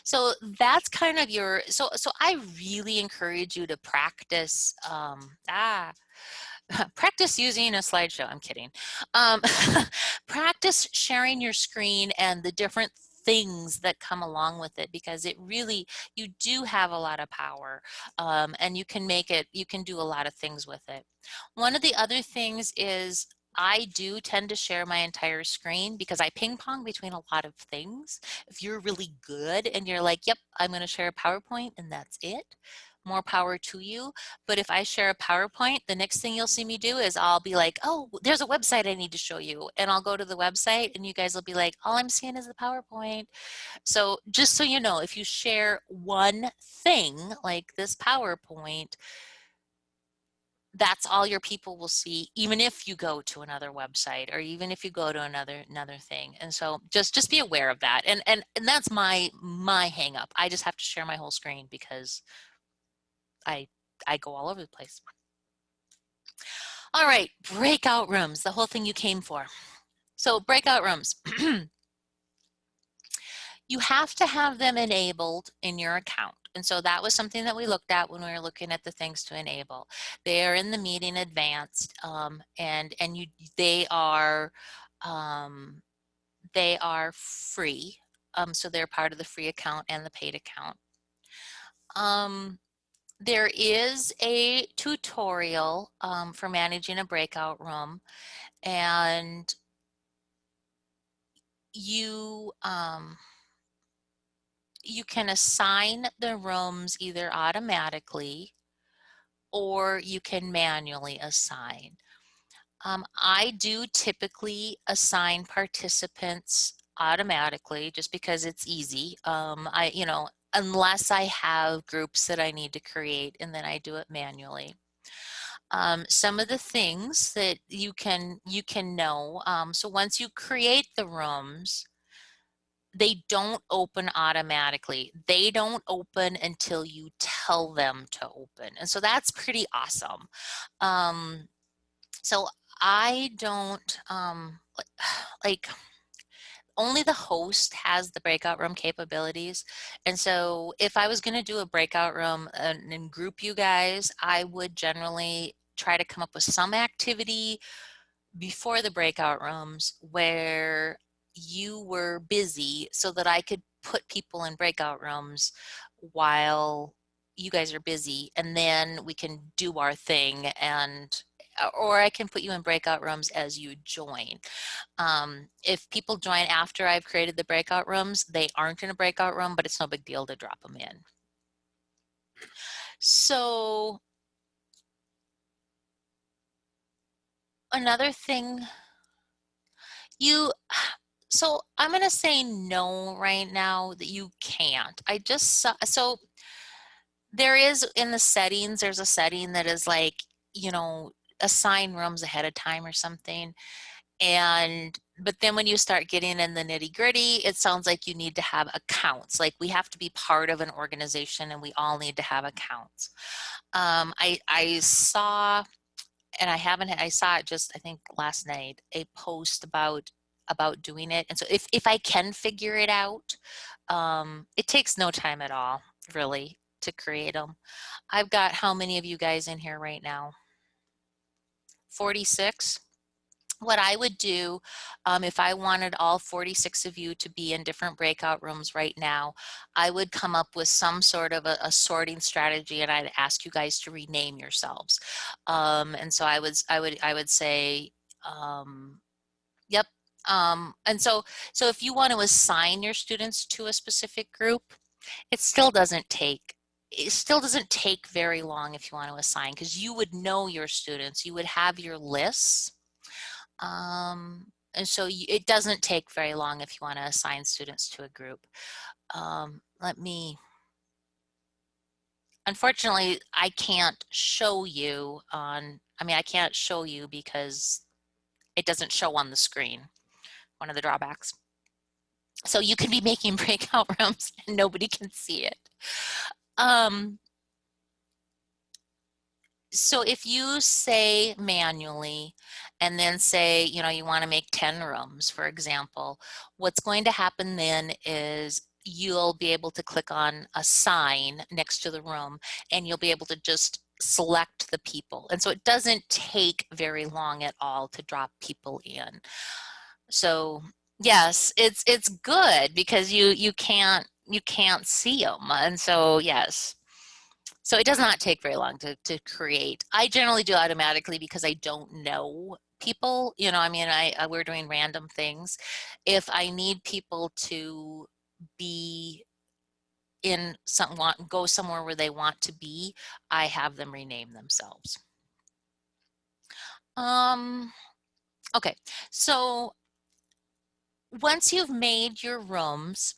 So that's kind of your, so I really encourage you to practice, practice using a slideshow. I'm kidding. Practice sharing your screen and the different things that come along with it, because it really, you do have a lot of power, and you can make it, you can do a lot of things with it. One of the other things is I do tend to share my entire screen because I ping pong between a lot of things. If you're really good and you're like, yep, I'm going to share a PowerPoint and that's it, more power to you. But if I share a PowerPoint, the next thing you'll see me do is I'll be like, oh, there's a website I need to show you. And I'll go to the website and you guys will be like, all I'm seeing is the PowerPoint. So just so you know, if you share one thing like this PowerPoint, that's all your people will see, even if you go to another website or even if you go to another thing. And so just be aware of that. And that's my hang up. I just have to share my whole screen because I go all over the place. All right, breakout rooms, the whole thing you came for. So breakout rooms. You have to have them enabled in your account. And so that was something that we looked at when we were looking at the things to enable. They are in the meeting advanced, and they are free. So they're part of the free account and the paid account. There is a tutorial for managing a breakout room, and you can assign the rooms either automatically or you can manually assign. I do typically assign participants automatically just because it's easy. Unless I have groups that I need to create, and then I do it manually. Some of the things that you can know, so once you create the rooms, they don't open automatically. They don't open until you tell them to open. And so that's pretty awesome. So I don't, like, only the host has the breakout room capabilities. And so if I was going to do a breakout room and group you guys, I would generally try to come up with some activity before the breakout rooms where you were busy so that I could put people in breakout rooms while you guys are busy, and then we can do our thing, and or I can put you in breakout rooms as you join. If people join after I've created the breakout rooms, they aren't in a breakout room, but it's no big deal to drop them in. So Another thing, so I'm going to say no right now that you can't. I just saw, so there is in the settings, there's a setting that is like, you know, assign rooms ahead of time or something. But then when you start getting in the nitty gritty, it sounds like you need to have accounts. Like we have to be part of an organization and we all need to have accounts. I saw, and I saw it just, I think last night, a post about doing it. And so if I can figure it out, it takes no time at all, really, to create them. I've got how many of you guys in here right now? 46. What I would do if I wanted all 46 of you to be in different breakout rooms right now, I would come up with some sort of a sorting strategy, and I'd ask you guys to rename yourselves. And so I would say, yep. And so if you want to assign your students to a specific group, it still doesn't take very long if you want to assign, because you would know your students, you would have your lists. And so it doesn't take very long if you want to assign students to a group. Unfortunately, I can't show you I can't show you because it doesn't show on the screen, one of the drawbacks. So you can be making breakout rooms and nobody can see it. So if you say manually and then say, you know, you want to make 10 rooms, for example, what's going to happen then is you'll be able to click on a sign next to the room and you'll be able to just select the people. And so it doesn't take very long at all to drop people in. So yes, it's good because you can't see them. And so yes. So it does not take very long to create. I generally do automatically because I don't know people. You know, I mean, we're doing random things. If I need people to be in go somewhere where they want to be, I have them rename themselves. Okay, so once you've made your rooms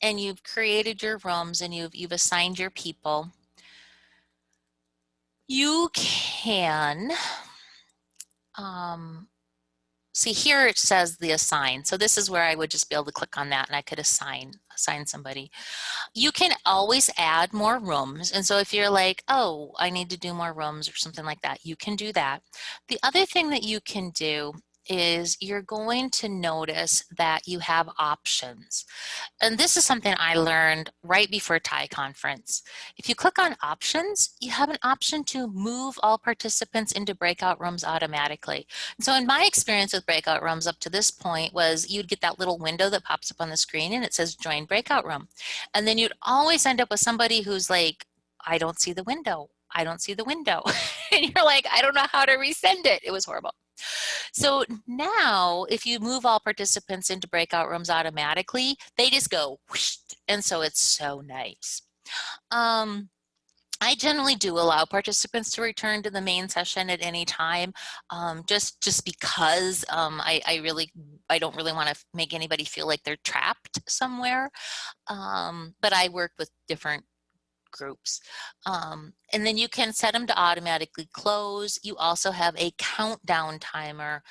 and you've created your rooms and you've assigned your people, you can see here it says the assign. So this is where I would just be able to click on that and I could assign somebody. You can always add more rooms. And so if you're like, oh, I need to do more rooms or something like that, you can do that. The other thing that you can do is you're going to notice that you have options. And this is something I learned right before TIE conference. If you click on options, you have an option to move all participants into breakout rooms automatically. And so in my experience with breakout rooms up to this point was you'd get that little window that pops up on the screen and it says join breakout room. And then you'd always end up with somebody who's like, I don't see the window. I don't see the window. And you're like, I don't know how to resend it. It was horrible. So now if you move all participants into breakout rooms automatically, they just go whoosh, and so it's so nice. I generally do allow participants to return to the main session at any time, just because I don't really want to make anybody feel like they're trapped somewhere. But I work with different groups. And then you can set them to automatically close. You also have a countdown timer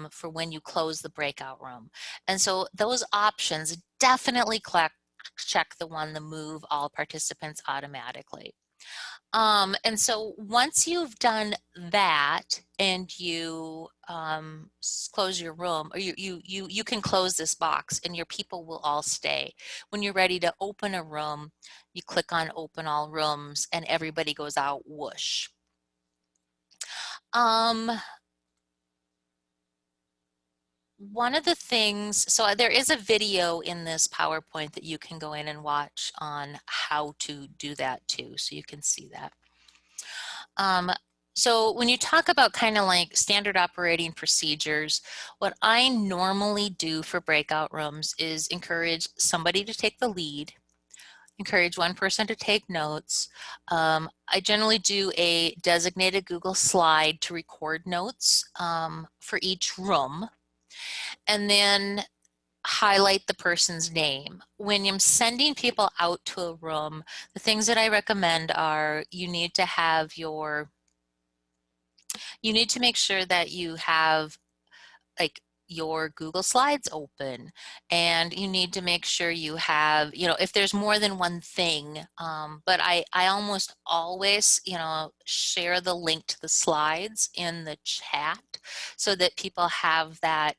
for when you close the breakout room. And so those options definitely check the one to move all participants automatically. And so once you've done that and you close your room, or you can close this box and your people will all stay. When you're ready to open a room, you click on open all rooms and everybody goes out whoosh. One of the things, so there is a video in this PowerPoint that you can go in and watch on how to do that too, so you can see that. So when you talk about kind of like standard operating procedures, what I normally do for breakout rooms is encourage somebody to take the lead. Encourage one person to take notes. I generally do a designated Google slide to record notes for each room, and then highlight the person's name. When I'm sending people out to a room, the things that I recommend are you need to make sure that you have like your Google Slides open, and you need to make sure you have, if there's more than one thing, but I almost always, share the link to the slides in the chat so that people have that,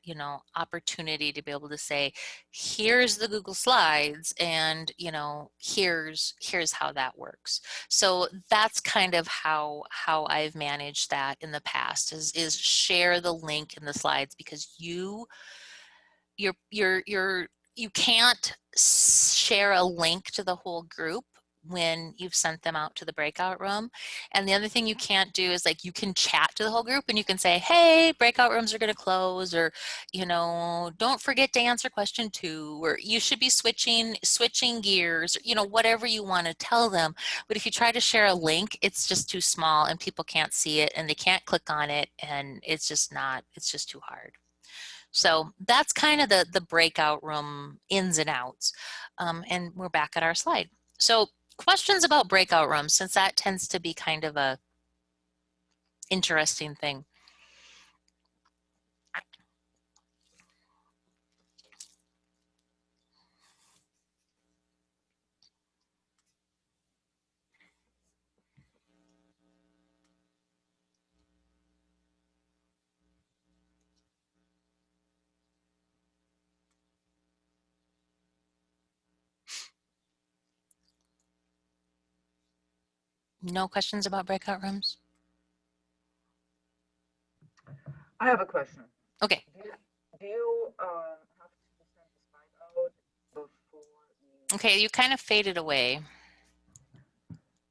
opportunity to be able to say, here's the Google Slides, and, here's how that works. So that's kind of how I've managed that in the past is share the link in the slides, because you can't share a link to the whole group when you've sent them out to the breakout room. And the other thing you can't do is you can chat to the whole group and you can say, hey, breakout rooms are going to close, or, don't forget to answer question 2, or you should be switching gears, whatever you want to tell them. But if you try to share a link, it's just too small and people can't see it and they can't click on it, and it's just too hard. So that's kind of the breakout room ins and outs. And we're back at our slide. So questions about breakout rooms, since that tends to be kind of a interesting thing. No questions about breakout rooms? I have a question. Okay. Do you have to send the slide out before? Okay, you kind of faded away.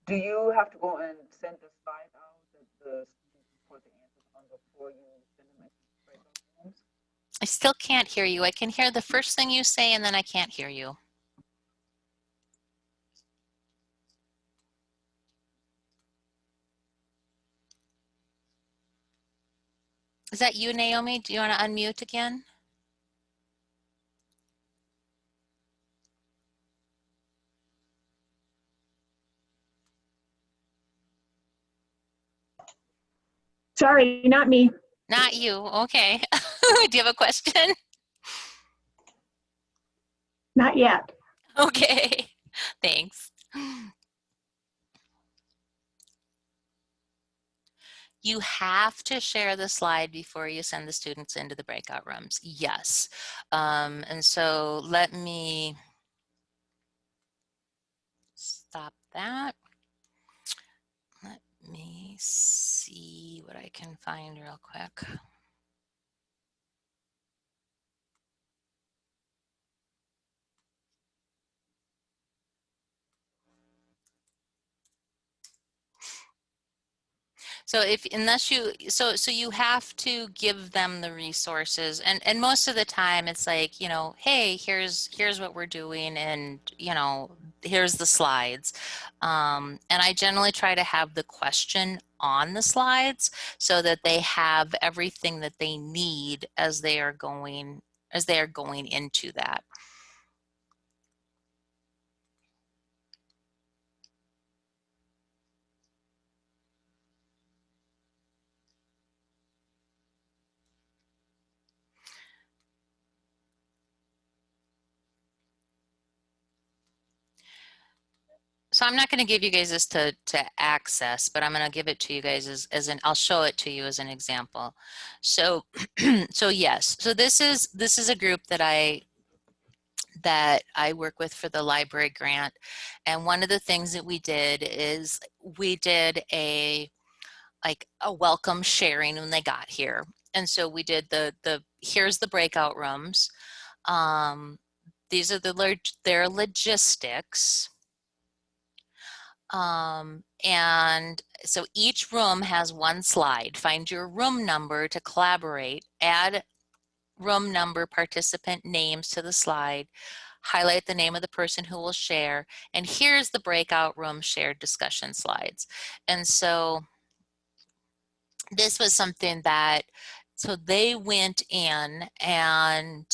Do you have to go and send the slide out for the answers on before you send them into breakout rooms? I still can't hear you. I can hear the first thing you say and then I can't hear you. Is that you, Naomi? Do you want to unmute again? Sorry, not me. Not you. Okay. Do you have a question? Not yet. Okay. Thanks. You have to share the slide before you send the students into the breakout rooms. Yes. And so let me stop that. Let me see what I can find real quick. So you have to give them the resources, and most of the time it's like, hey, here's what we're doing, and here's the slides. And I generally try to have the question on the slides so that they have everything that they need as they are going into that. So I'm not going to give you guys this to access, but I'm going to give it to you guys I'll show it to you as an example. So, yes, so this is a group that I work with for the library grant. And one of the things that we did is we did a welcome sharing when they got here. And so we did here's the breakout rooms. These are their logistics. And so each room has one slide. Find your room number to collaborate, add room number participant names to the slide, highlight the name of the person who will share, and here's the breakout room shared discussion slides. And so this was something that, so they went in and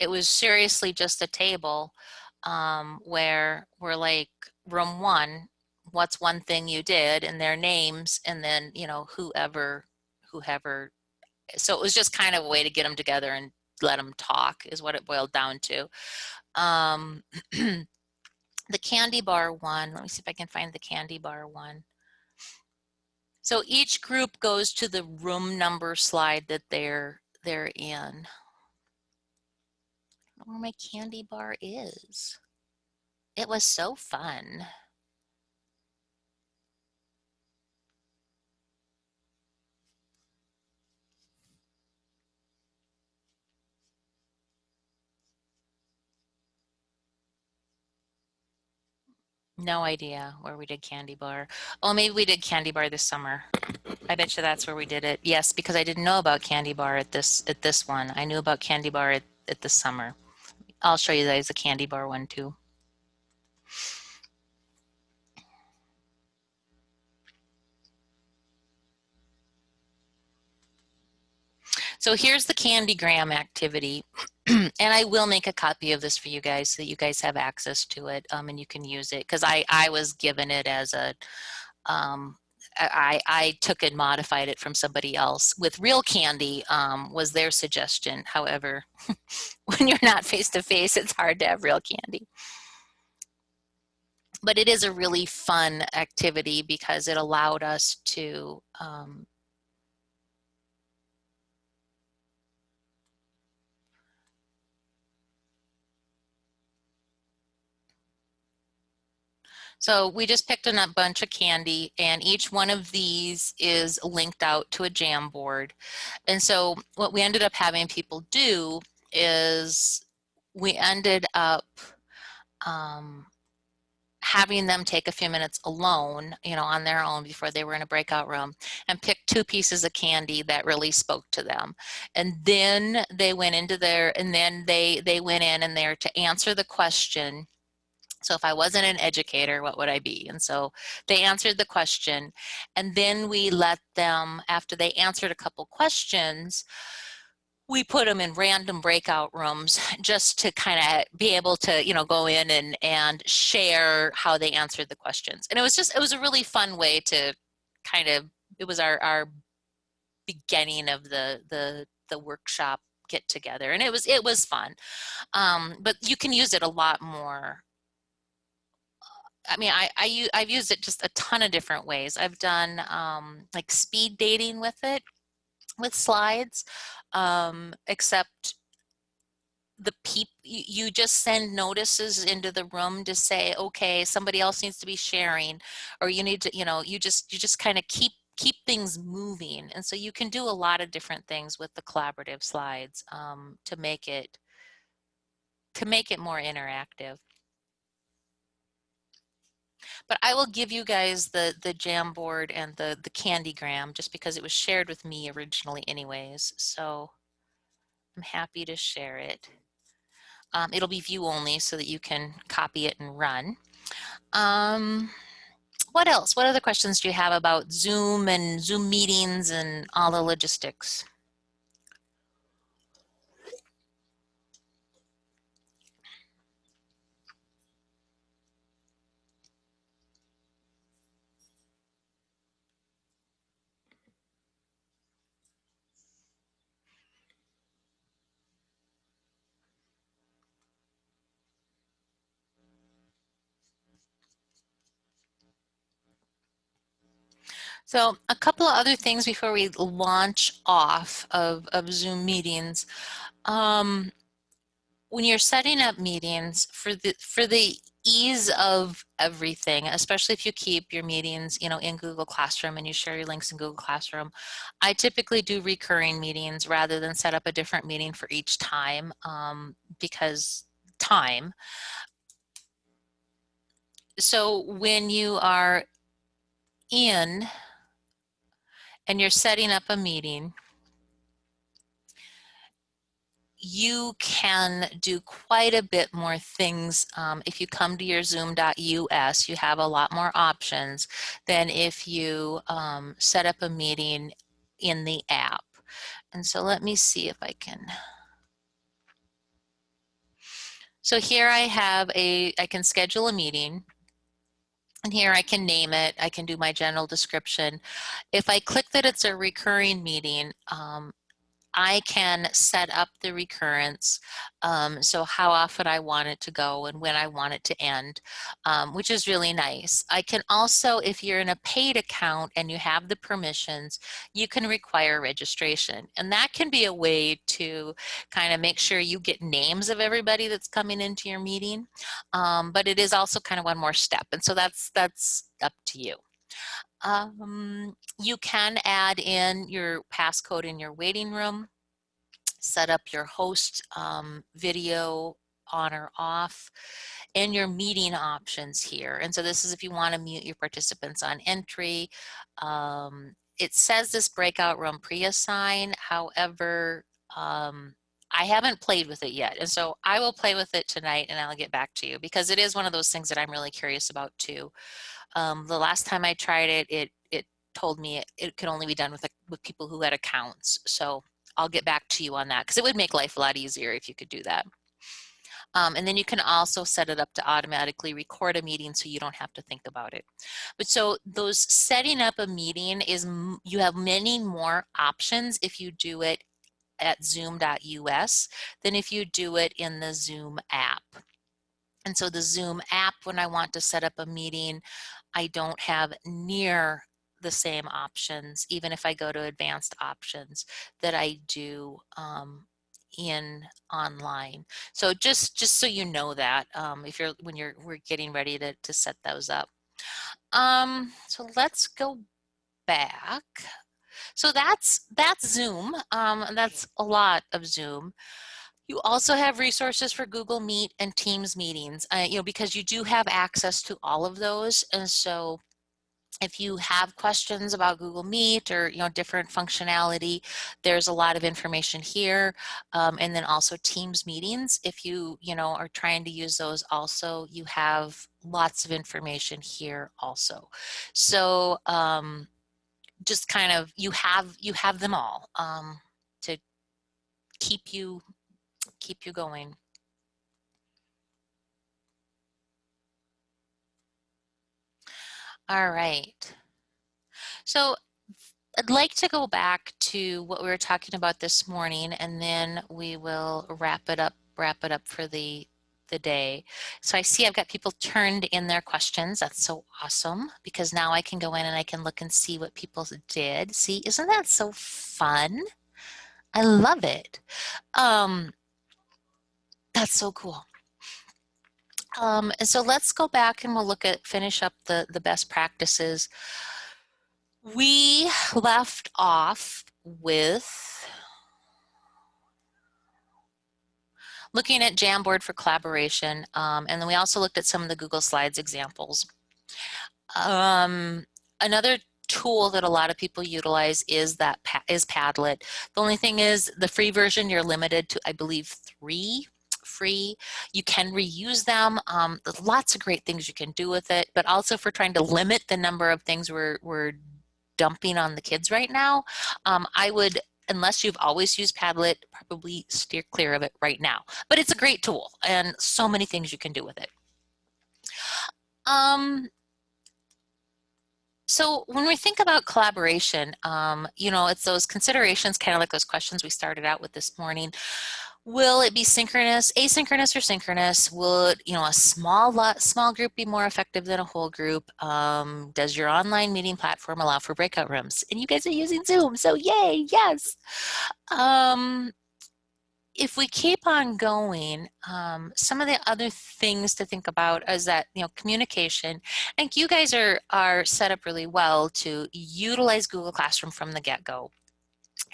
it was seriously just a table where we're like, room 1, what's one thing you did, and their names, and then, you know, whoever. So it was just kind of a way to get them together and let them talk is what it boiled down to. The candy bar one, let me see if I can find the candy bar one. So each group goes to the room number slide that they're in. I don't know where my candy bar is. It was so fun. No idea where we did candy bar. Oh, maybe we did candy bar this summer. I bet you that's where we did it. Yes, because I didn't know about candy bar at this one. I knew about candy bar at this summer. I'll show you guys the candy bar one too. So here's the Candygram activity. And I will make a copy of this for you guys so that you guys have access to it and you can use it, because I was given it as a, I took and modified it from somebody else. With real candy was their suggestion. However, when you're not face to face, it's hard to have real candy. But it is a really fun activity because it allowed us to so we just picked a bunch of candy, and each one of these is linked out to a Jamboard. And so what we ended up having people do is we ended up having them take a few minutes alone, you know, on their own before they were in a breakout room, and pick 2 pieces of candy that really spoke to them. And then they went into and then they went in and there to answer the question. So if I wasn't an educator, what would I be? And so they answered the question, and then we let them, after they answered a couple questions, we put them in random breakout rooms just to kind of be able to, you know, go in and share how they answered the questions. And it was a really fun way to kind of, it was our beginning of the workshop get together, and it was fun. But you can use it a lot more. I mean, I've used it just a ton of different ways. I've done like speed dating with it, with slides, except you just send notices into the room to say, okay, somebody else needs to be sharing, or you need to, you know, you just kind of keep things moving. And so you can do a lot of different things with the collaborative slides to make it more interactive. But I will give you guys the Jamboard and the Candygram just because it was shared with me originally anyways. So I'm happy to share it. It'll be view only so that you can copy it and run. What else? What other questions do you have about Zoom and Zoom meetings and all the logistics? So a couple of other things before we launch off of Zoom meetings. When you're setting up meetings, for the ease of everything, especially if you keep your meetings, you know, in Google Classroom and you share your links in Google Classroom, I typically do recurring meetings rather than set up a different meeting for each time because time. So when you are in and you're setting up a meeting, you can do quite a bit more things. If you come to your zoom.us, you have a lot more options than if you set up a meeting in the app. And so let me see if I can. So here I have I can schedule a meeting. And here I can name it. I can do my general description. If I click that it's a recurring meeting, I can set up the recurrence, so how often I want it to go and when I want it to end, which is really nice. I can also, if you're in a paid account and you have the permissions, you can require registration. And that can be a way to kind of make sure you get names of everybody that's coming into your meeting. But it is also kind of one more step. And so that's up to you. You can add in your passcode in your waiting room, set up your host video on or off, and your meeting options here. And so this is if you want to mute your participants on entry. It says this breakout room pre-assign. However, I haven't played with it yet. And so I will play with it tonight and I'll get back to you because it is one of those things that I'm really curious about too. The last time I tried it, it told me it could only be done with people who had accounts. So I'll get back to you on that because it would make life a lot easier if you could do that. And then you can also set it up to automatically record a meeting so you don't have to think about it. But so those setting up a meeting you have many more options if you do it at zoom.us than if you do it in the Zoom app. And so the Zoom app, when I want to set up a meeting, I don't have near the same options, even if I go to advanced options, that I do in online. So just so you know that if we're getting ready to set those up. So let's go back. So that's Zoom. That's a lot of Zoom. You also have resources for Google Meet and Teams meetings, because you do have access to all of those. And so if you have questions about Google Meet or different functionality, there's a lot of information here. And then also Teams meetings, if you are trying to use those also, you have lots of information here also. So just kind of you have them all to keep you going. All right. So I'd like to go back to what we were talking about this morning, and then we will wrap it up for the day. So I see I've got people turned in their questions. That's so awesome because now I can go in and I can look and see what people did. See, isn't that so fun? I love it. That's so cool. And so let's go back and we'll finish up the best practices. We left off with looking at Jamboard for collaboration, and then we also looked at some of the Google Slides examples. Another tool that a lot of people utilize is Padlet. The only thing is the free version, you're limited to, I believe, 3 free. You can reuse them. There's lots of great things you can do with it, but also for trying to limit the number of things we're dumping on the kids right now, I would, unless you've always used Padlet, probably steer clear of it right now. But it's a great tool and so many things you can do with it. So when we think about collaboration, it's those considerations, kind of like those questions we started out with this morning. Will it be synchronous, asynchronous, or synchronous? Will a small group be more effective than a whole group? Does your online meeting platform allow for breakout rooms? And you guys are using Zoom, so yay, yes. If we keep on going, some of the other things to think about is that, communication. I think you guys are set up really well to utilize Google Classroom from the get-go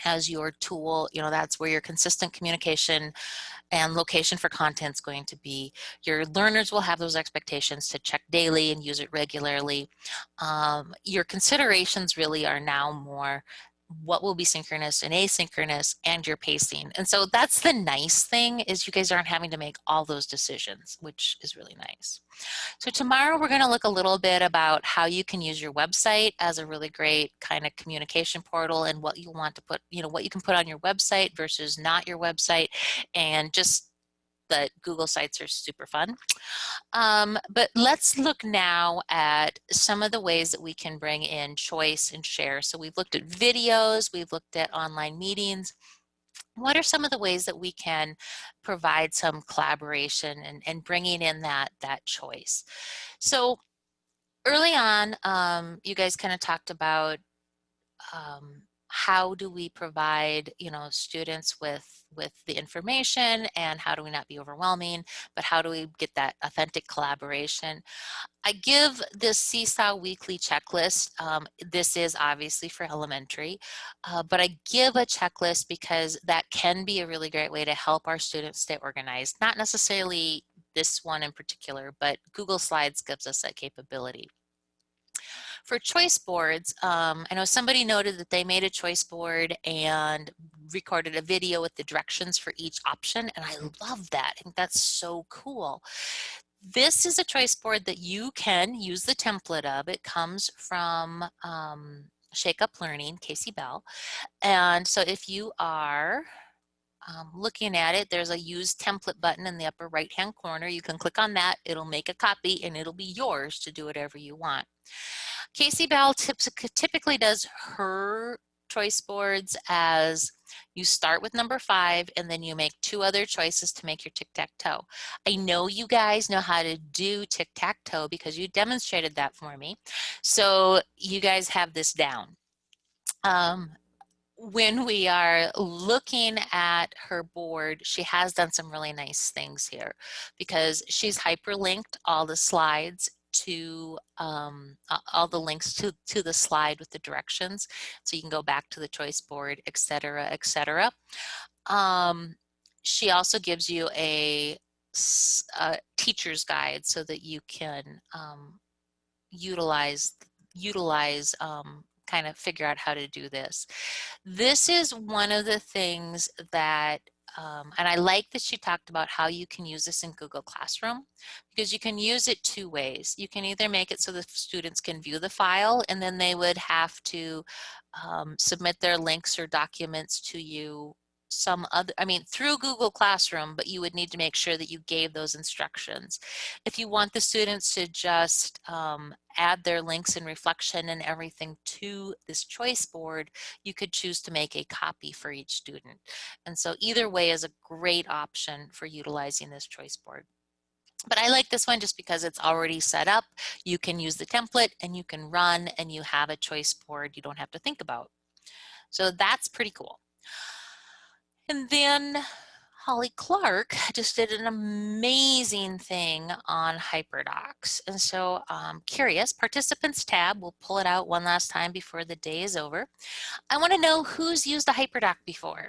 as your tool. That's where your consistent communication and location for content is going to be. Your learners will have those expectations to check daily and use it regularly. Your considerations really are now more, what will be synchronous and asynchronous, and your pacing. And so that's the nice thing, is you guys aren't having to make all those decisions, which is really nice. So tomorrow we're going to look a little bit about how you can use your website as a really great kind of communication portal, and what you want to put, what you can put on your website versus not your website, and just that Google sites are super fun. But let's look now at some of the ways that we can bring in choice and share. So we've looked at videos, we've looked at online meetings. What are some of the ways that we can provide some collaboration and bringing in that choice? So early on, you guys kind of talked about how do we provide, students with the information, and how do we not be overwhelming, but how do we get that authentic collaboration? I give this Seesaw weekly checklist. This is obviously for elementary, but I give a checklist because that can be a really great way to help our students stay organized. Not necessarily this one in particular, but Google Slides gives us that capability. For choice boards, I know somebody noted that they made a choice board and recorded a video with the directions for each option, and I love that. I think that's so cool. This is a choice board that you can use the template of. It comes from Shake Up Learning, Casey Bell. And so if you are looking at it, there's a use template button in the upper right hand corner. You can click on that, it'll make a copy, and it'll be yours to do whatever you want. Casey Bell typically does her choice boards as you start with number 5 and then you make 2 other choices to make your tic-tac-toe. I know you guys know how to do tic-tac-toe because you demonstrated that for me. So you guys have this down. When we are looking at her board, she has done some really nice things here because she's hyperlinked all the slides to all the links to the slide with the directions, so you can go back to the choice board, etc., etc. She also gives you a teacher's guide so that you can utilize kind of figure out how to do this. This is one of the things that and I like that she talked about how you can use this in Google Classroom, because you can use it 2 ways. You can either make it so the students can view the file, and then they would have to submit their links or documents to you through Google Classroom, but you would need to make sure that you gave those instructions. If you want the students to just add their links and reflection and everything to this choice board, you could choose to make a copy for each student. And so either way is a great option for utilizing this choice board. But I like this one just because it's already set up. You can use the template and you can run, and you have a choice board you don't have to think about. So that's pretty cool. And then Holly Clark just did an amazing thing on Hyperdocs. And so curious, participants tab, we'll pull it out one last time before the day is over. I want to know who's used a Hyperdoc before,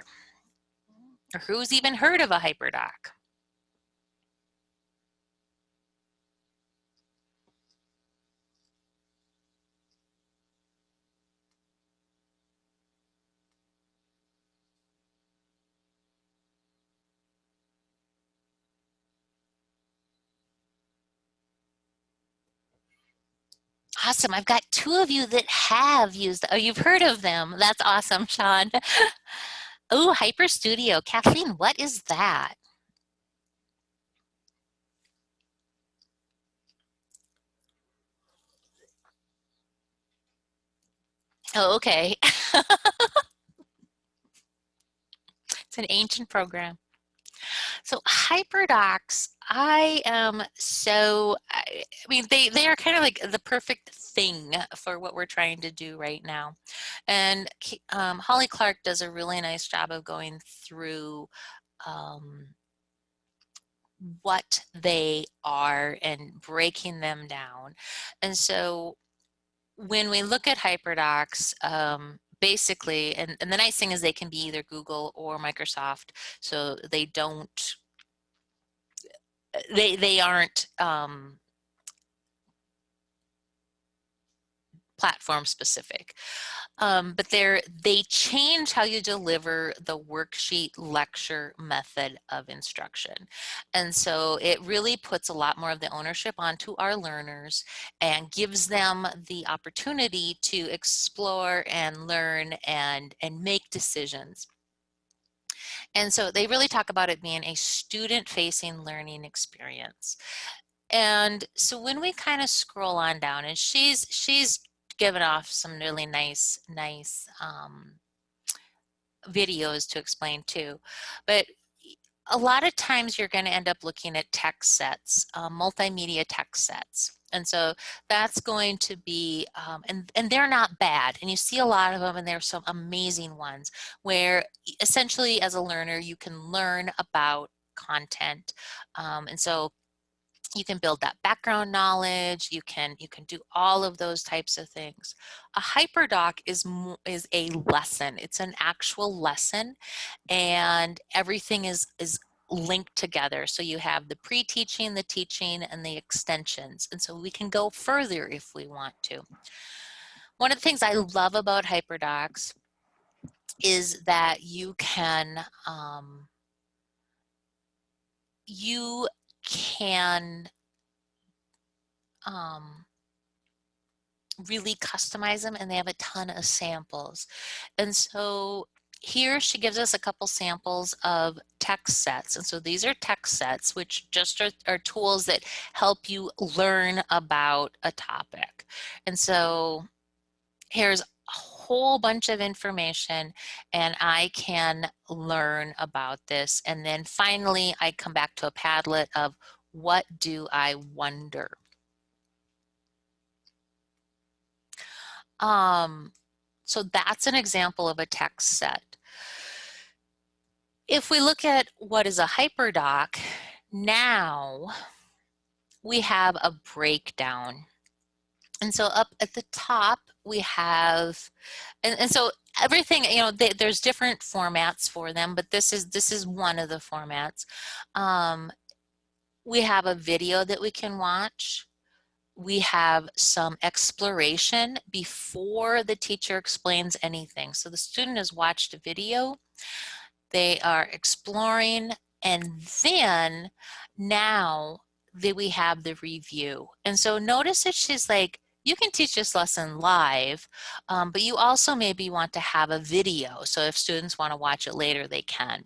or who's even heard of a Hyperdoc. Awesome. I've got 2 of you that have used, oh, you've heard of them. That's awesome, Sean. Oh, Hyper Studio. Kathleen, what is that? Oh, okay. It's an ancient program. So Hyperdocs, I am so, I mean, they are kind of like the perfect thing for what we're trying to do right now. And Holly Clark does a really nice job of going through what they are and breaking them down. And so when we look at Hyperdocs, basically, and the nice thing is they can be either Google or Microsoft, so they don't, they aren't platform specific. But they change how you deliver the worksheet lecture method of instruction. And so it really puts a lot more of the ownership onto our learners and gives them the opportunity to explore and learn and make decisions. And so they really talk about it being a student-facing learning experience. And so when we kind of scroll on down, and she's given off some really nice videos to explain too, but a lot of times you're going to end up looking at text sets, multimedia text sets. And so that's going to be, and they're not bad. And you see a lot of them, and there's some amazing ones where essentially as a learner, you can learn about content. And so you can build that background knowledge. You can do all of those types of things. A Hyperdoc is a lesson. It's an actual lesson, and everything is linked together. So you have the pre-teaching, the teaching, and the extensions. And so we can go further if we want to. One of the things I love about Hyperdocs is that you can really customize them, and they have a ton of samples. And so here she gives us a couple samples of text sets. And so these are text sets, which just are tools that help you learn about a topic. And so here's a whole bunch of information, and I can learn about this. And then finally, I come back to a Padlet of what do I wonder? So that's an example of a text set. If we look at what is a Hyperdoc, now we have a breakdown. And so up at the top we have, and so everything, you know, there's different formats for them, but this is one of the formats. We have a video that we can watch. We have some exploration before the teacher explains anything. So the student has watched a video, they are exploring, and then now that we have the review. And so notice that she's like, you can teach this lesson live, but you also maybe want to have a video. So if students want to watch it later, they can.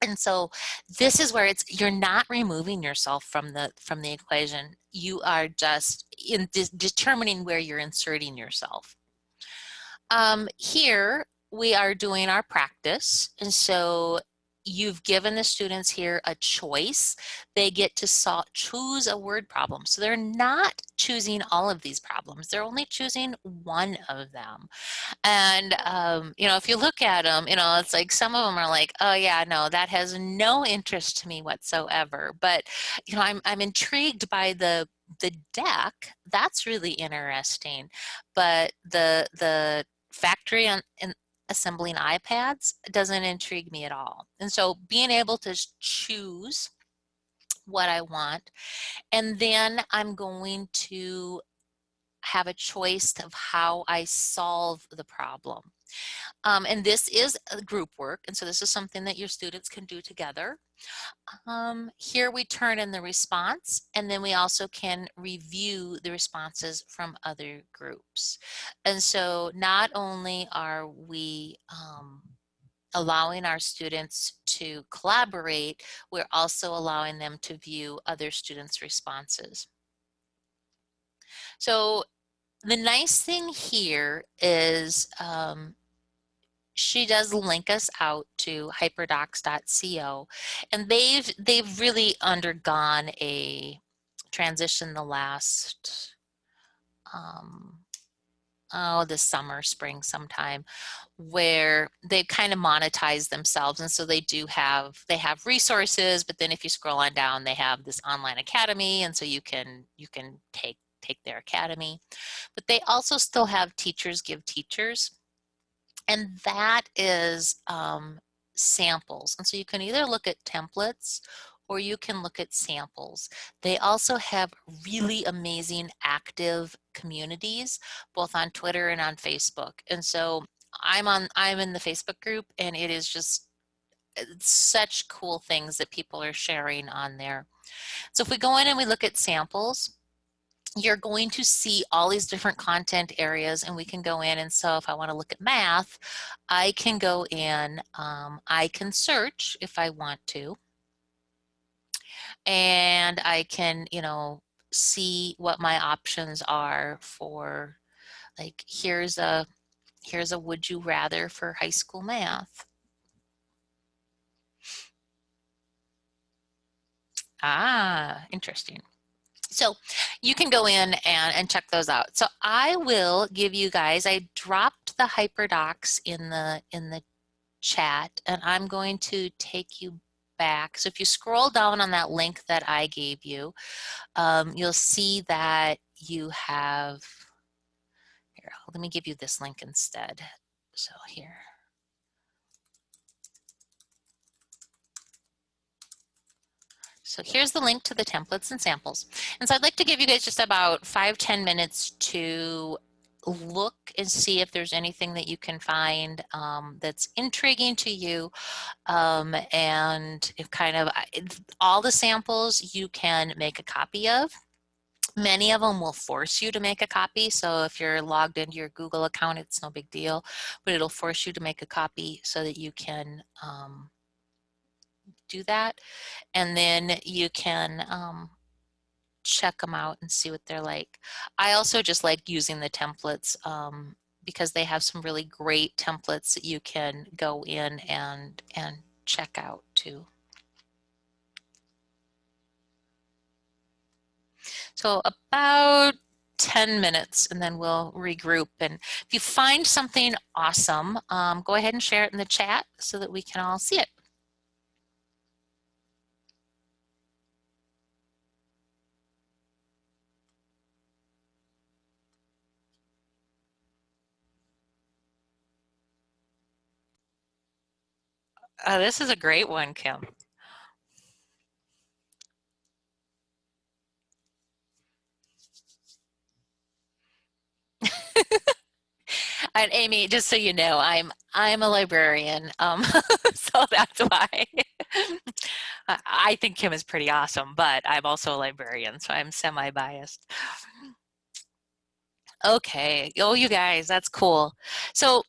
And so this is where you're not removing yourself from the equation. You are just determining where you're inserting yourself. Here we are doing our practice, and so you've given the students here a choice. They get to choose a word problem. So they're not choosing all of these problems. They're only choosing one of them. And, you know, if you look at them, you know, it's like some of them are like, oh yeah, no, that has no interest to me whatsoever. But, you know, I'm intrigued by the deck. That's really interesting. But the factory in assembling iPads doesn't intrigue me at all. And so being able to choose what I want, and then I'm going to have a choice of how I solve the problem. And this is a group work, and so this is something that your students can do together. Here we turn in the response, and then we also can review the responses from other groups. And so not only are we allowing our students to collaborate, we're also allowing them to view other students' responses. So the nice thing here is she does link us out to hyperdocs.co, and they've really undergone a transition the last this summer, spring sometime, where they've kind of monetized themselves. And so they have resources, but then if you scroll on down, they have this online academy, and so you can take their academy. But they also still have Teachers Give Teachers, and that is samples. And so you can either look at templates or you can look at samples. They also have really amazing active communities, both on Twitter and on Facebook. And so I'm in the Facebook group, and it is just such cool things that people are sharing on there. So if we go in and we look at samples, you're going to see all these different content areas, and we can go in, and so if I want to look at math, I can go in, I can search if I want to, and I can, you know, see what my options are for, like, here's a would you rather for high school math. Ah, interesting. So you can go in and check those out. So I will give you guys, I dropped the Hyperdocs in the chat, and I'm going to take you back. So if you scroll down on that link that I gave you, you'll see that you have, here, let me give you this link instead. So here. So here's the link to the templates and samples. And so I'd like to give you guys just about 5-10 minutes to look and see if there's anything that you can find that's intriguing to you. And if kind of all the samples you can make a copy of. Many of them will force you to make a copy. So if you're logged into your Google account, it's no big deal, but it'll force you to make a copy so that you can do that. And then you can check them out and see what they're like. I also just like using the templates because they have some really great templates that you can go in and check out too. So about 10 minutes, and then we'll regroup. And if you find something awesome, go ahead and share it in the chat so that we can all see it. This is a great one, Kim. And Amy, just so you know, I'm a librarian, so that's why. I think Kim is pretty awesome, but I'm also a librarian, so I'm semi-biased. Okay, oh, you guys, that's cool. So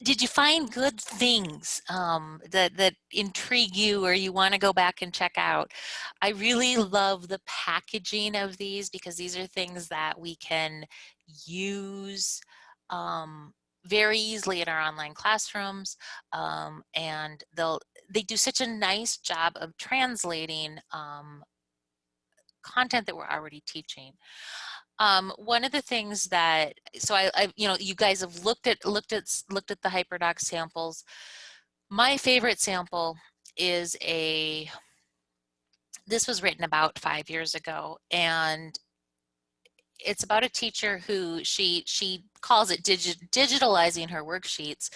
did you find good things that intrigue you or you want to go back and check out? I really love the packaging of these because these are things that we can use very easily in our online classrooms, and they do such a nice job of translating content that we're already teaching. One of the things that, so I you know, you guys have looked at the Hyperdoc samples. My favorite sample is this was written about 5 years ago, and it's about a teacher who she calls it digitalizing her worksheets.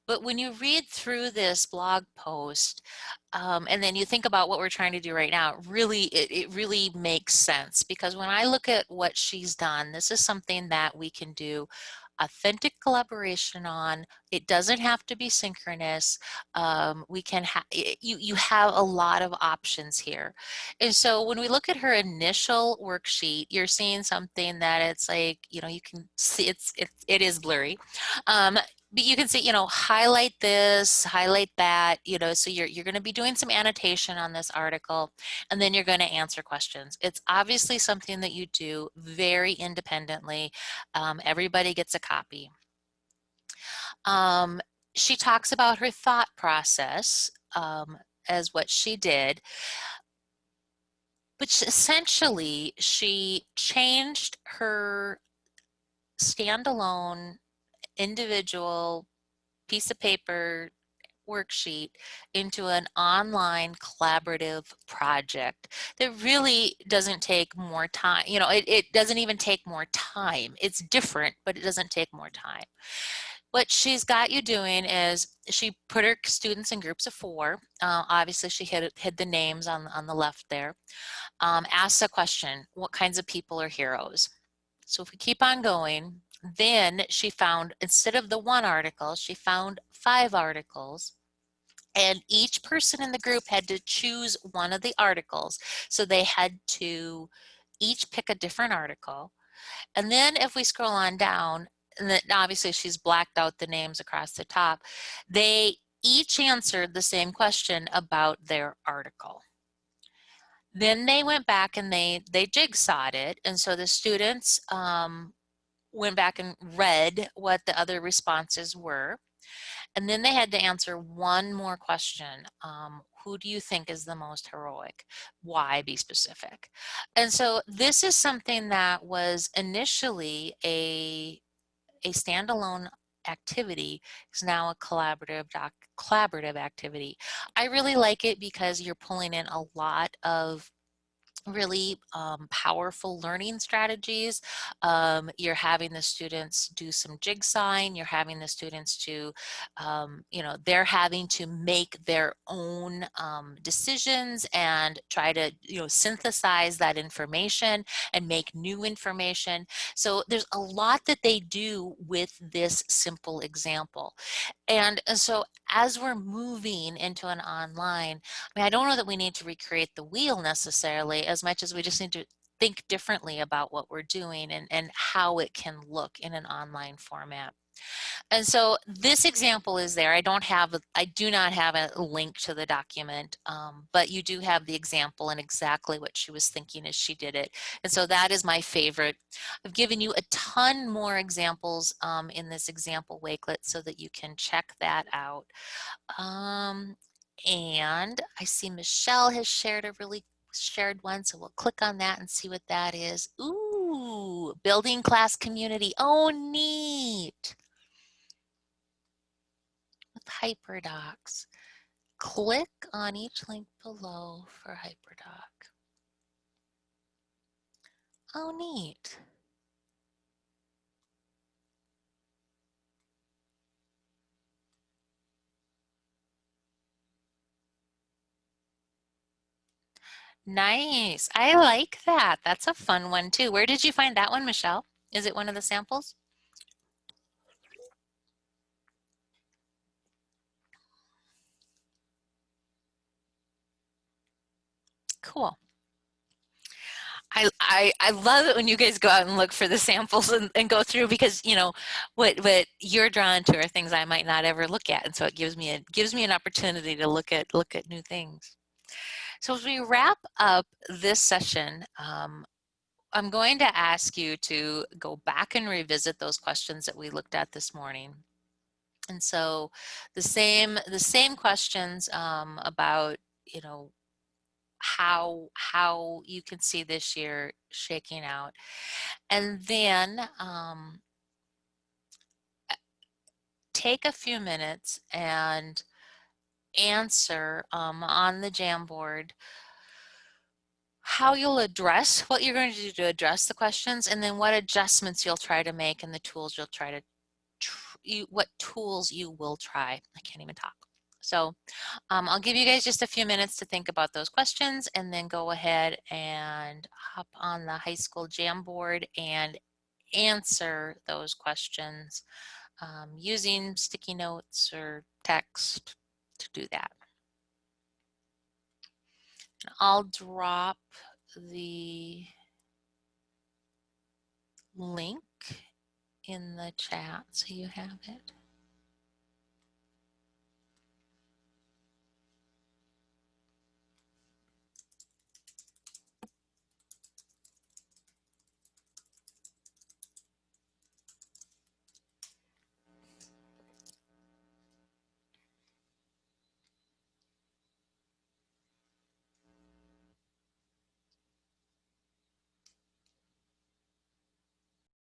But when you read through this blog post, and then you think about what we're trying to do right now, really, it really makes sense, because when I look at what she's done, this is something that we can do authentic collaboration on. It doesn't have to be synchronous. We can you have a lot of options here. And so when we look at her initial worksheet, you're seeing something that it's like, you know, you can see it is blurry. But you can see, you know, highlight this, highlight that, you know, so you're going to be doing some annotation on this article, and then you're going to answer questions. It's obviously something that you do very independently. Everybody gets a copy. She talks about her thought process as what she did, but essentially she changed her standalone individual piece of paper worksheet into an online collaborative project that really doesn't take more time. You know, it doesn't even take more time. It's different, but it doesn't take more time. what she's got you doing is she put her students in groups of 4. Obviously, she hid the names on the left there. Asks a question, what kinds of people are heroes? So if we keep on going, then she found, instead of the 1 article, she found 5 articles. And each person in the group had to choose one of the articles. So they had to each pick a different article. And then if we scroll on down, and then obviously she's blacked out the names across the top, they each answered the same question about their article. Then they went back and they jigsawed it. And so the students went back and read what the other responses were. And then they had to answer one more question. Who do you think is the most heroic? Why? Be specific. And so this is something that was initially a standalone activity, is now a collaborative activity. I really like it because you're pulling in a lot of really powerful learning strategies. You're having the students do some jigsawing. You're having the students to, they're having to make their own decisions and try to, synthesize that information and make new information. So there's a lot that they do with this simple example. And so as we're moving into an online, I don't know that we need to recreate the wheel necessarily as much as we just need to think differently about what we're doing and how it can look in an online format. And so this example is there. I do not have a link to the document, but you do have the example and exactly what she was thinking as she did it. And so that is my favorite. I've given you a ton more examples in this example Wakelet so that you can check that out. And I see Michelle has shared one, so we'll click on that and see what that is. Ooh, building class community. Oh, neat. With Hyperdocs. Click on each link below for Hyperdoc. Oh, neat. Nice. I like that. That's a fun one too. Where did you find that one, Michelle? Is it one of the samples? Cool. I love it when you guys go out and look for the samples and go through, because what you're drawn to are things I might not ever look at, and so it gives me an opportunity to look at new things. So as we wrap up this session, I'm going to ask you to go back and revisit those questions that we looked at this morning. And so the same questions about how you can see this year shaking out. And then take a few minutes and answer on the Jamboard how you'll address what you're going to do to address the questions, and then what adjustments you'll try to make, and the tools you'll try to what tools you will try. I can't even talk. So I'll give you guys just a few minutes to think about those questions, and then go ahead and hop on the high school Jamboard and answer those questions using sticky notes or text to do that. I'll drop the link in the chat so you have it.